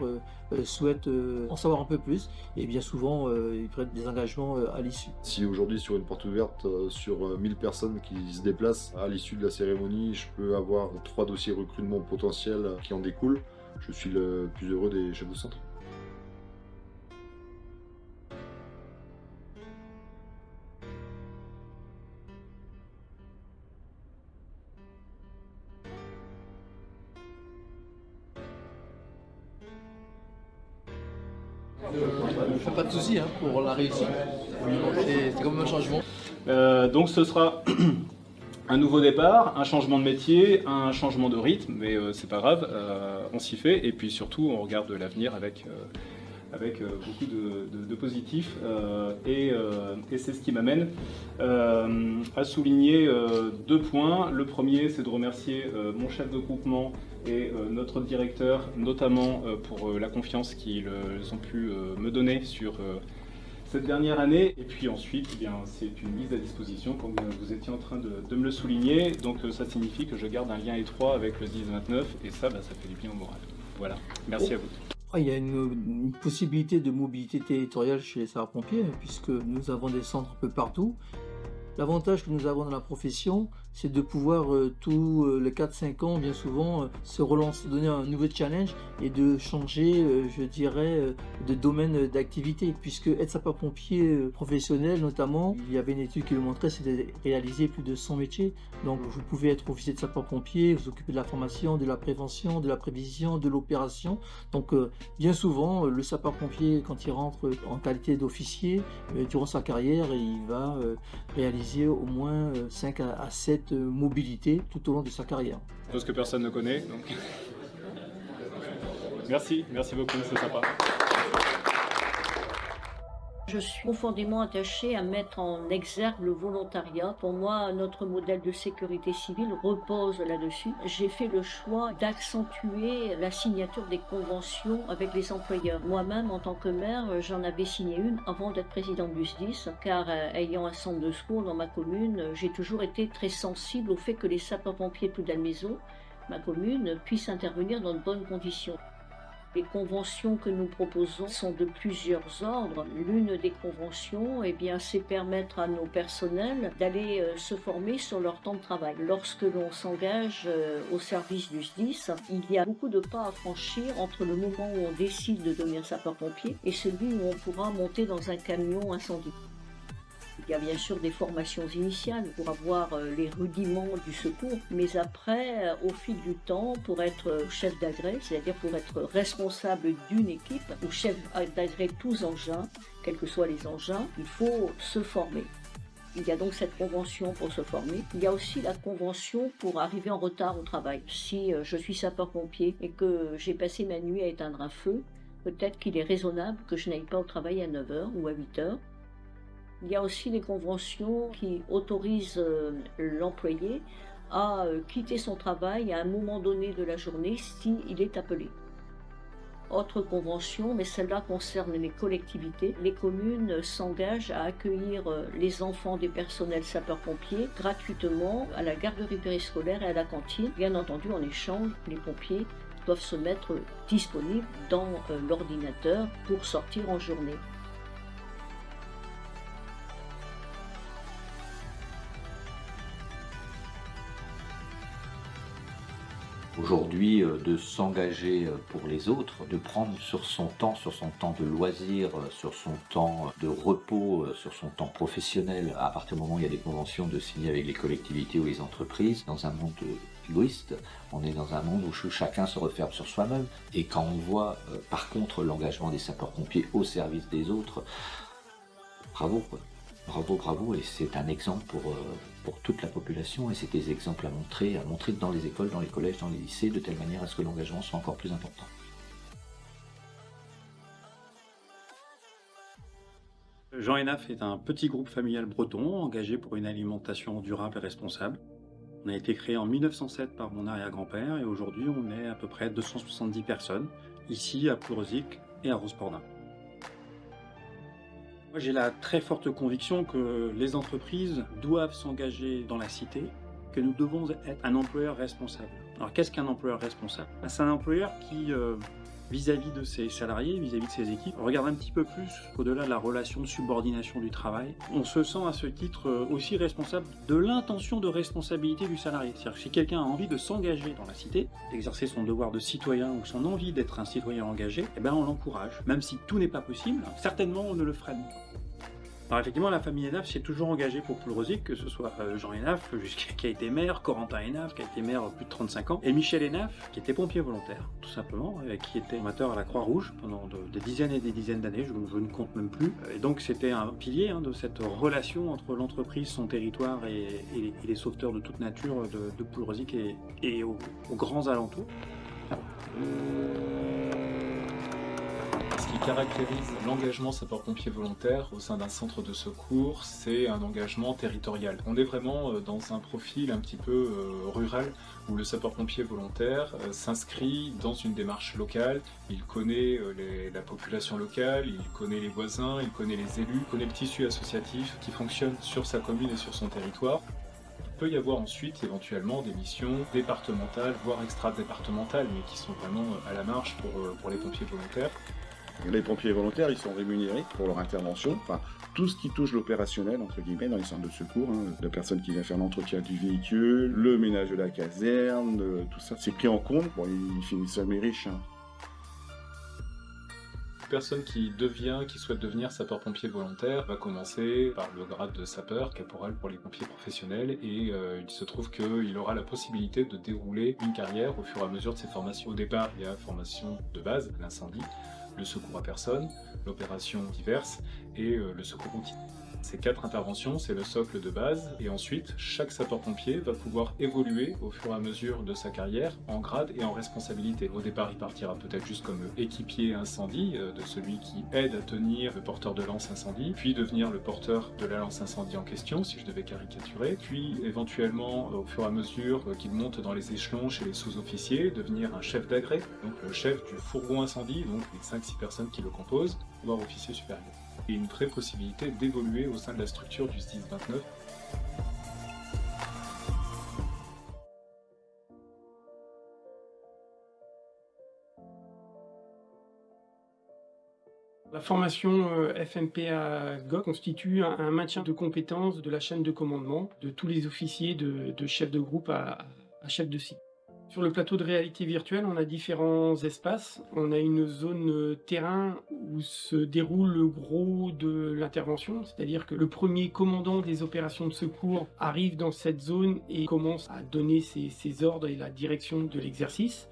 souhaitent en savoir un peu plus, et bien souvent ils prennent des engagements à l'issue. Si aujourd'hui sur une porte ouverte, sur 1000 personnes qui se déplacent, à l'issue de la cérémonie, je peux avoir 3 dossiers recrutement potentiels qui en découlent, je suis le plus heureux des chefs de centre. Ne fais pas de soucis pour la réussite. C'est comme un changement. Donc ce sera un nouveau départ, un changement de métier, un changement de rythme, mais c'est pas grave, on s'y fait, et puis surtout on regarde l'avenir avec beaucoup de positif, et c'est ce qui m'amène à souligner 2 points. Le premier, c'est de remercier mon chef de groupement et notre directeur, notamment pour la confiance qu'ils ont pu me donner sur cette dernière année. Et puis ensuite, eh bien, c'est une mise à disposition, comme vous étiez en train de me le souligner. Donc ça signifie que je garde un lien étroit avec le 10-29, et ça fait du bien au moral. Voilà, merci à vous. Il y a une possibilité de mobilité territoriale chez les sapeurs-pompiers, puisque nous avons des centres un peu partout. L'avantage que nous avons dans la profession, c'est de pouvoir tous les 4-5 ans, bien souvent, se relancer, donner un nouveau challenge et de changer, je dirais, de domaine d'activité. Puisque être sapeur-pompier professionnel, notamment, il y avait une étude qui le montrait, c'était de réaliser plus de 100 métiers. Donc vous pouvez être officier de sapeur-pompier, vous occuper de la formation, de la prévention, de la prévision, de l'opération. Donc bien souvent, le sapeur-pompier, quand il rentre en qualité d'officier, durant sa carrière, il va réaliser au moins 5 à 7 mobilités tout au long de sa carrière. Chose que personne ne connaît, donc merci beaucoup, c'est sympa. Je suis profondément attachée à mettre en exergue le volontariat. Pour moi, notre modèle de sécurité civile repose là-dessus. J'ai fait le choix d'accentuer la signature des conventions avec les employeurs. Moi-même, en tant que maire, j'en avais signé une avant d'être présidente du SDIS, car ayant un centre de secours dans ma commune, j'ai toujours été très sensible au fait que les sapeurs-pompiers de Ploudalmézeau, ma commune, puissent intervenir dans de bonnes conditions. Les conventions que nous proposons sont de plusieurs ordres. L'une des conventions, c'est permettre à nos personnels d'aller se former sur leur temps de travail. Lorsque l'on s'engage au service du SDIS, il y a beaucoup de pas à franchir entre le moment où on décide de devenir sapeur-pompier et celui où on pourra monter dans un camion incendie. Il y a bien sûr des formations initiales pour avoir les rudiments du secours, mais après, au fil du temps, pour être chef d'agrès, c'est-à-dire pour être responsable d'une équipe ou chef d'agrès tous engins, quels que soient les engins, il faut se former. Il y a donc cette convention pour se former. Il y a aussi la convention pour arriver en retard au travail. Si je suis sapeur-pompier et que j'ai passé ma nuit à éteindre un feu, peut-être qu'il est raisonnable que je n'aille pas au travail à 9h ou à 8h. Il y a aussi les conventions qui autorisent l'employé à quitter son travail à un moment donné de la journée s'il est appelé. Autre convention, mais celle-là concerne les collectivités. Les communes s'engagent à accueillir les enfants des personnels sapeurs-pompiers gratuitement à la garderie périscolaire et à la cantine. Bien entendu, en échange, les pompiers doivent se mettre disponibles dans l'ordinateur pour sortir en journée. Aujourd'hui, de s'engager pour les autres, de prendre sur son temps de loisir, sur son temps de repos, sur son temps professionnel, à partir du moment où il y a des conventions de signer avec les collectivités ou les entreprises, dans un monde égoïste, on est dans un monde où chacun se referme sur soi-même. Et quand on voit par contre l'engagement des sapeurs-pompiers au service des autres, bravo quoi. Bravo, et c'est un exemple pour toute la population, et c'est des exemples à montrer dans les écoles, dans les collèges, dans les lycées, de telle manière à ce que l'engagement soit encore plus important. Jean Hénaf est un petit groupe familial breton engagé pour une alimentation durable et responsable. On a été créé en 1907 par mon arrière-grand-père et aujourd'hui on est à peu près 270 personnes, ici à Plourzic et à Rospordin. Moi, j'ai la très forte conviction que les entreprises doivent s'engager dans la cité, que nous devons être un employeur responsable. Alors, qu'est-ce qu'un employeur responsable ? C'est un employeur qui, vis-à-vis de ses salariés, vis-à-vis de ses équipes, regarde un petit peu plus au-delà de la relation de subordination du travail. On se sent à ce titre aussi responsable de l'intention de responsabilité du salarié. C'est-à-dire que si quelqu'un a envie de s'engager dans la cité, d'exercer son devoir de citoyen ou son envie d'être un citoyen engagé, eh ben on l'encourage. Même si tout n'est pas possible, certainement on ne le freine pas. Alors effectivement, la famille Hénaf s'est toujours engagée pour Plourzic, que ce soit Jean Hénaf, qui a été maire, Corentin Hénaf, qui a été maire plus de 35 ans, et Michel Hénaf, qui était pompier volontaire, tout simplement, qui était amateur à la Croix-Rouge pendant des dizaines et des dizaines d'années, je ne compte même plus. Et donc c'était un pilier de cette relation entre l'entreprise, son territoire et les sauveteurs de toute nature de Plourzic et aux grands alentours. Ce qui caractérise l'engagement sapeur-pompier volontaire au sein d'un centre de secours, c'est un engagement territorial. On est vraiment dans un profil un petit peu rural, où le sapeur-pompier volontaire s'inscrit dans une démarche locale, il connaît la population locale, il connaît les voisins, il connaît les élus, il connaît le tissu associatif qui fonctionne sur sa commune et sur son territoire. Il peut y avoir ensuite éventuellement des missions départementales, voire extra-départementales, mais qui sont vraiment à la marge pour les pompiers volontaires. Les pompiers volontaires, ils sont rémunérés pour leur intervention. Enfin, tout ce qui touche l'opérationnel, entre guillemets, dans les centres de secours. La personne qui vient faire l'entretien du véhicule, le ménage de la caserne, tout ça, c'est pris en compte. Bon, ils finissent jamais riches. Une personne qui souhaite devenir sapeur-pompier volontaire va commencer par le grade de sapeur, caporal pour les pompiers professionnels, et il se trouve qu'il aura la possibilité de dérouler une carrière au fur et à mesure de ses formations. Au départ, il y a la formation de base, l'incendie, le secours à personne, l'opération diverse et le secours routier. Ces 4 interventions, c'est le socle de base, et ensuite, chaque sapeur-pompier va pouvoir évoluer au fur et à mesure de sa carrière en grade et en responsabilité. Au départ, il partira peut-être juste comme équipier incendie, de celui qui aide à tenir le porteur de lance incendie, puis devenir le porteur de la lance incendie en question, si je devais caricaturer, puis éventuellement, au fur et à mesure qu'il monte dans les échelons chez les sous-officiers, devenir un chef d'agrès, donc le chef du fourgon incendie, donc les 5-6 personnes qui le composent, voire officier supérieur. Et une vraie possibilité d'évoluer au sein de la structure du SDIS 29. La formation FMPA GOC constitue un maintien de compétences de la chaîne de commandement de tous les officiers de chef de groupe à chef de site. Sur le plateau de réalité virtuelle, on a différents espaces. On a une zone terrain où se déroule le gros de l'intervention, c'est-à-dire que le premier commandant des opérations de secours arrive dans cette zone et commence à donner ses ordres et la direction de l'exercice.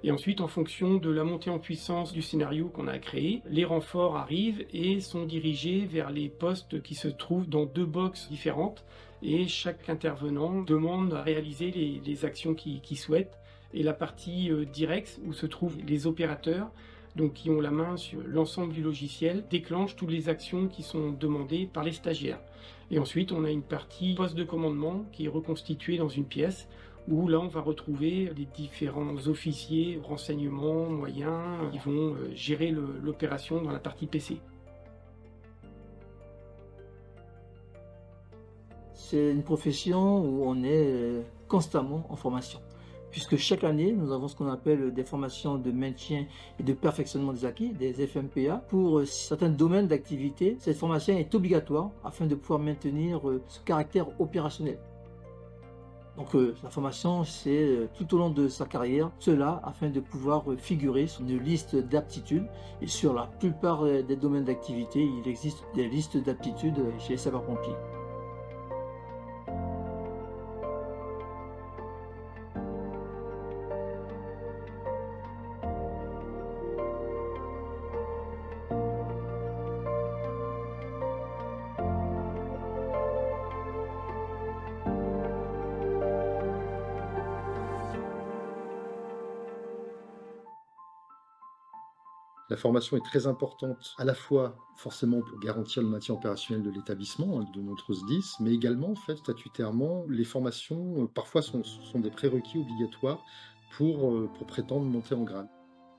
Et ensuite, en fonction de la montée en puissance du scénario qu'on a créé, les renforts arrivent et sont dirigés vers les postes qui se trouvent dans 2 boxes différentes. Et chaque intervenant demande à réaliser les actions qu'il souhaite. Et la partie directe, où se trouvent les opérateurs, donc qui ont la main sur l'ensemble du logiciel, déclenche toutes les actions qui sont demandées par les stagiaires. Et ensuite, on a une partie poste de commandement qui est reconstituée dans une pièce, où là, on va retrouver les différents officiers, renseignements, moyens, qui vont gérer l'opération dans la partie PC. C'est une profession où on est constamment en formation, puisque chaque année, nous avons ce qu'on appelle des formations de maintien et de perfectionnement des acquis, des FMPA. Pour certains domaines d'activité, cette formation est obligatoire afin de pouvoir maintenir ce caractère opérationnel. Donc la formation, c'est tout au long de sa carrière, cela afin de pouvoir figurer sur une liste d'aptitudes. Et sur la plupart des domaines d'activité, il existe des listes d'aptitudes chez les sapeurs-pompiers. La formation est très importante, à la fois forcément pour garantir le maintien opérationnel de l'établissement, de notre SDIS, mais également, en fait, statutairement, les formations parfois sont des prérequis obligatoires pour prétendre monter en grade.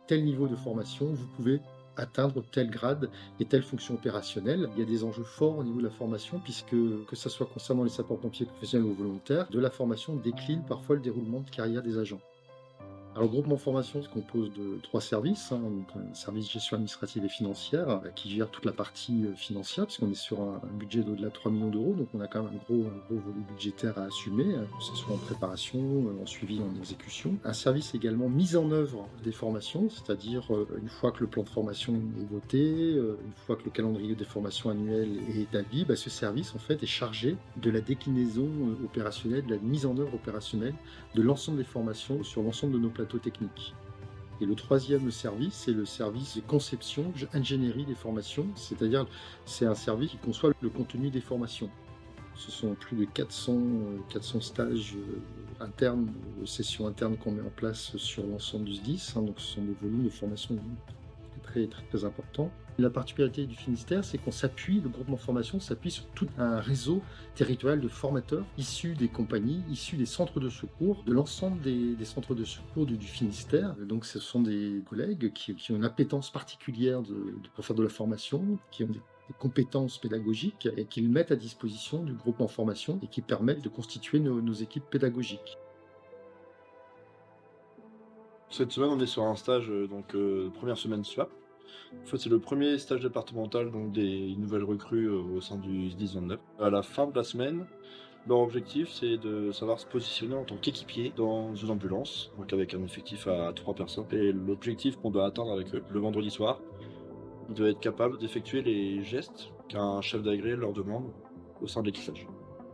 Tel niveau de formation, vous pouvez atteindre tel grade et telle fonction opérationnelle. Il y a des enjeux forts au niveau de la formation, puisque, que ce soit concernant les sapeurs-pompiers professionnels ou volontaires, de la formation décline parfois le déroulement de carrière des agents. Alors, le groupement formation se compose de 3 services, donc un service gestion administrative et financière qui gère toute la partie financière, puisqu'on est sur un budget d'au-delà de 3 millions d'euros, donc on a quand même un gros volet budgétaire à assumer, que ce soit en préparation, en suivi, en exécution. Un service également mise en œuvre des formations, c'est-à-dire une fois que le plan de formation est voté, une fois que le calendrier des formations annuelles est établi, ce service en fait est chargé de la déclinaison opérationnelle, de la mise en œuvre opérationnelle de l'ensemble des formations sur l'ensemble de nos plateaux techniques. Et le 3e service, c'est le service de conception, ingénierie des formations, c'est-à-dire c'est un service qui conçoit le contenu des formations. Ce sont plus de 400 stages internes, sessions internes qu'on met en place sur l'ensemble du SDIS, donc ce sont des volumes de formation très, très, très importants. La particularité du Finistère, c'est qu'on s'appuie, le groupement formation s'appuie sur tout un réseau territorial de formateurs issus des compagnies, issus des centres de secours, de l'ensemble des centres de secours du Finistère. Donc ce sont des collègues qui ont une appétence particulière pour faire de la formation, qui ont des compétences pédagogiques et qui le mettent à disposition du groupement formation et qui permettent de constituer nos équipes pédagogiques. Cette semaine, on est sur un stage, première semaine SWAP. En fait, c'est le premier stage départemental donc des nouvelles recrues au sein du SDIS 29. À la fin de la semaine, leur objectif, c'est de savoir se positionner en tant qu'équipier dans une ambulance, donc avec un effectif à 3 personnes. Et l'objectif qu'on doit atteindre avec eux, le vendredi soir, ils doivent être capables d'effectuer les gestes qu'un chef d'agré leur demande au sein de l'équipage.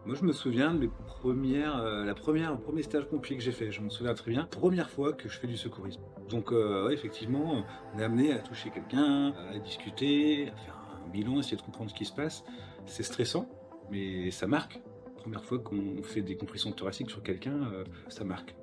Moi, je me souviens de mes le premier stage pompier que j'ai fait. Je m'en souviens très bien. Première fois que je fais du secourisme. Donc, ouais, effectivement, on est amené à toucher quelqu'un, à discuter, à faire un bilan, essayer de comprendre ce qui se passe. C'est stressant, mais ça marque. Première fois qu'on fait des compressions thoraciques sur quelqu'un, ça marque.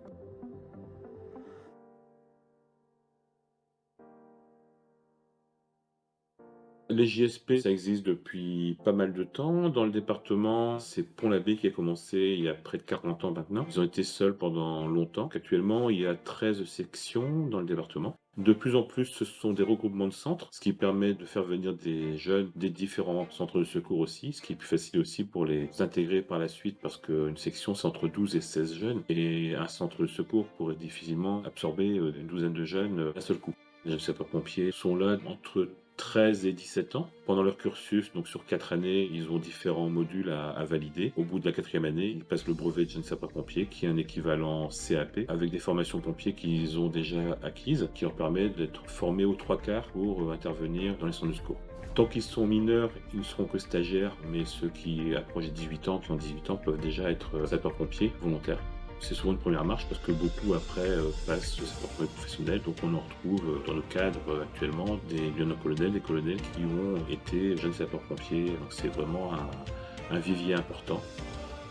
Les JSP, ça existe depuis pas mal de temps. Dans le département, c'est Pont-l'Abbé qui a commencé il y a près de 40 ans maintenant. Ils ont été seuls pendant longtemps. Actuellement, il y a 13 sections dans le département. De plus en plus, ce sont des regroupements de centres, ce qui permet de faire venir des jeunes des différents centres de secours aussi, ce qui est plus facile aussi pour les intégrer par la suite, parce qu'une section, c'est entre 12 et 16 jeunes, et un centre de secours pourrait difficilement absorber une douzaine de jeunes d'un seul coup. Les sapeurs-pompiers sont là entre 13 et 17 ans. Pendant leur cursus, donc sur 4 années, ils ont différents modules à valider. Au bout de la 4e année, ils passent le brevet de jeune sapeur-pompier, qui est un équivalent CAP, avec des formations pompiers qu'ils ont déjà acquises, qui leur permet d'être formés aux 3/4 pour intervenir dans les centres de secours. Tant qu'ils sont mineurs, ils ne seront que stagiaires, mais ceux qui approchent des 18 ans, qui ont 18 ans, peuvent déjà être sapeurs-pompiers volontaires. C'est souvent une première marche parce que beaucoup après passent sapeurs-pompiers professionnels, donc on en retrouve dans le cadre actuellement des lieutenants-colonels, des colonels qui ont été jeunes sapeurs-pompiers, donc c'est vraiment un vivier important.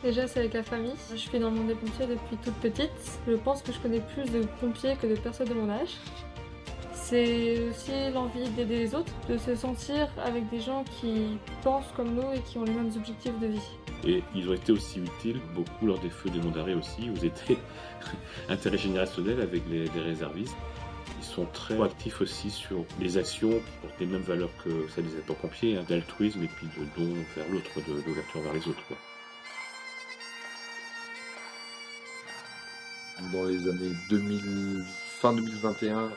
Déjà, c'est avec la famille. Je suis dans le monde des pompiers depuis toute petite. Je pense que je connais plus de pompiers que de personnes de mon âge. C'est aussi l'envie d'aider les autres, de se sentir avec des gens qui pensent comme nous et qui ont les mêmes objectifs de vie. Et ils ont été aussi utiles, beaucoup lors des feux des monts d'arrêt aussi. Ils étaient intergénérationnels avec les réservistes. Ils sont très actifs aussi sur les actions qui portent les mêmes valeurs que celles des sapeurs-pompiers, d'altruisme et puis de don vers l'autre, d'ouverture vers les autres, quoi. Dans les années 2000, fin 2021,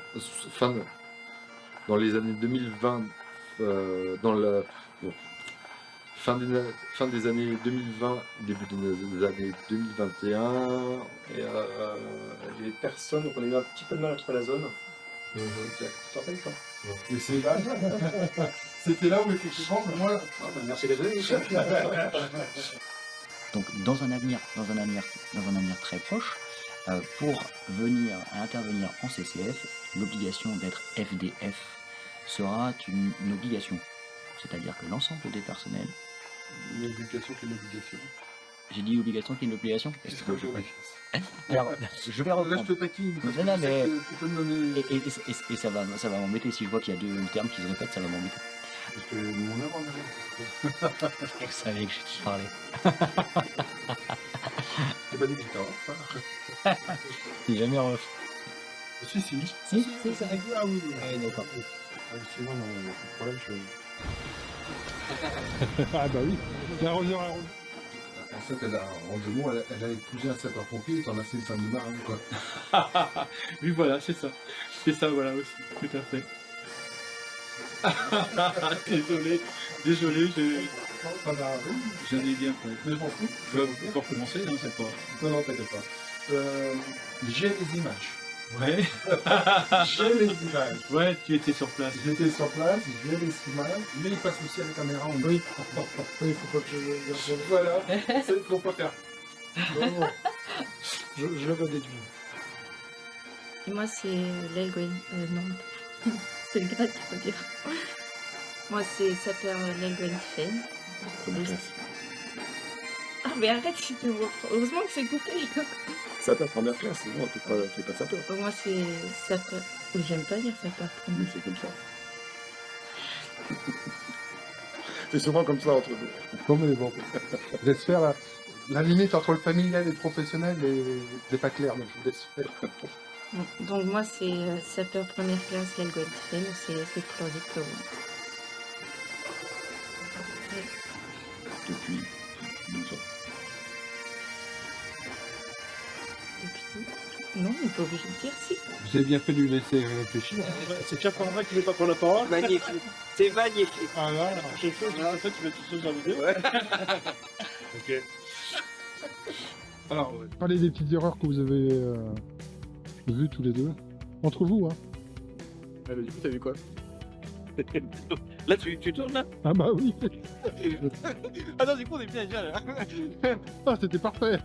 dans les années 2020, fin des années 2020, début des années 2021, les personnes, donc on a eu un petit peu de mal à trouver la zone. Tu te rappelles ça? Mais c'est là. C'était là où effectivement, moi. Merci les deux. Donc dans un avenir très proche, pour venir intervenir en CCF, l'obligation d'être FDF sera une obligation. C'est-à-dire que l'ensemble des personnels... Une obligation qui est une obligation. J'ai dit obligation qui est une obligation. Alors, je vais reprendre. Là, je te taquine. Non, mais... Tu peux me donner... Et ça va m'embêter. Si je vois qu'il y a deux termes qui se répètent, ça va m'embêter. Parce que mon œuvre en Je savais que je t'y parlais. C'est pas dit que j'étais off. T'es jamais off. Si, ça arrive. Ah oui. D'accord. Sinon, non, pas de problème, Ah bah oui, l'arroseur à rose. En fait, elle a elle a épousé un sapeur-pompier et t'en as fait une femme de marin, quoi. Oui, voilà, c'est ça. C'est ça, voilà aussi, tout à fait. Désolé, j'en ai bien fait. Mais je m'en fous. Je vais encore commencer, non, c'est pas. Non, t'inquiète pas. J'ai les images. Ouais. J'ai les images. Ouais, tu étais sur place. J'étais sur place, j'ai les images. Mais il passe aussi à la caméra. Oui. Il faut pas que je... Voilà. Ça, il faut pas faire. Bon. Je le redéduis. Et moi, c'est l'Elgwen. Non, c'est le grade qu'il faut dire. Moi, c'est sapeur l'Elgwen Fen. Ah, mais arrête, si tu vois. Heureusement que c'est coupé. Sapeur première classe, sinon tu fais pas sapeur. Pour moi, c'est sapeur. Mais j'aime pas dire sapeur première. Mais c'est comme ça. C'est souvent comme ça entre nous. Bon, mais bon. J'espère la limite entre le familial et le professionnel n'est pas claire, donc je vous laisse faire. Donc moi, c'est sapeur première classe l'Elgwen Fen, c'est pour leur diplôme. Depuis 12 ans. Non, on n'est pas obligé de dire si. Vous avez bien fait de lui laisser réfléchir. C'est déjà pour un vrai qui ne veut pas prendre la parole. Magnifique. C'est magnifique. Ah là, j'ai fait, en fait, tu vas tout seul dans la vidéo. Ouais. Ok. Alors, parlez des petites erreurs que vous avez vues tous les deux. Entre vous, hein. Ah, du coup, t'as vu quoi? Là, tu tournes là? Ah bah oui. Ah non, du coup, on est bien déjà là. Ah, c'était parfait.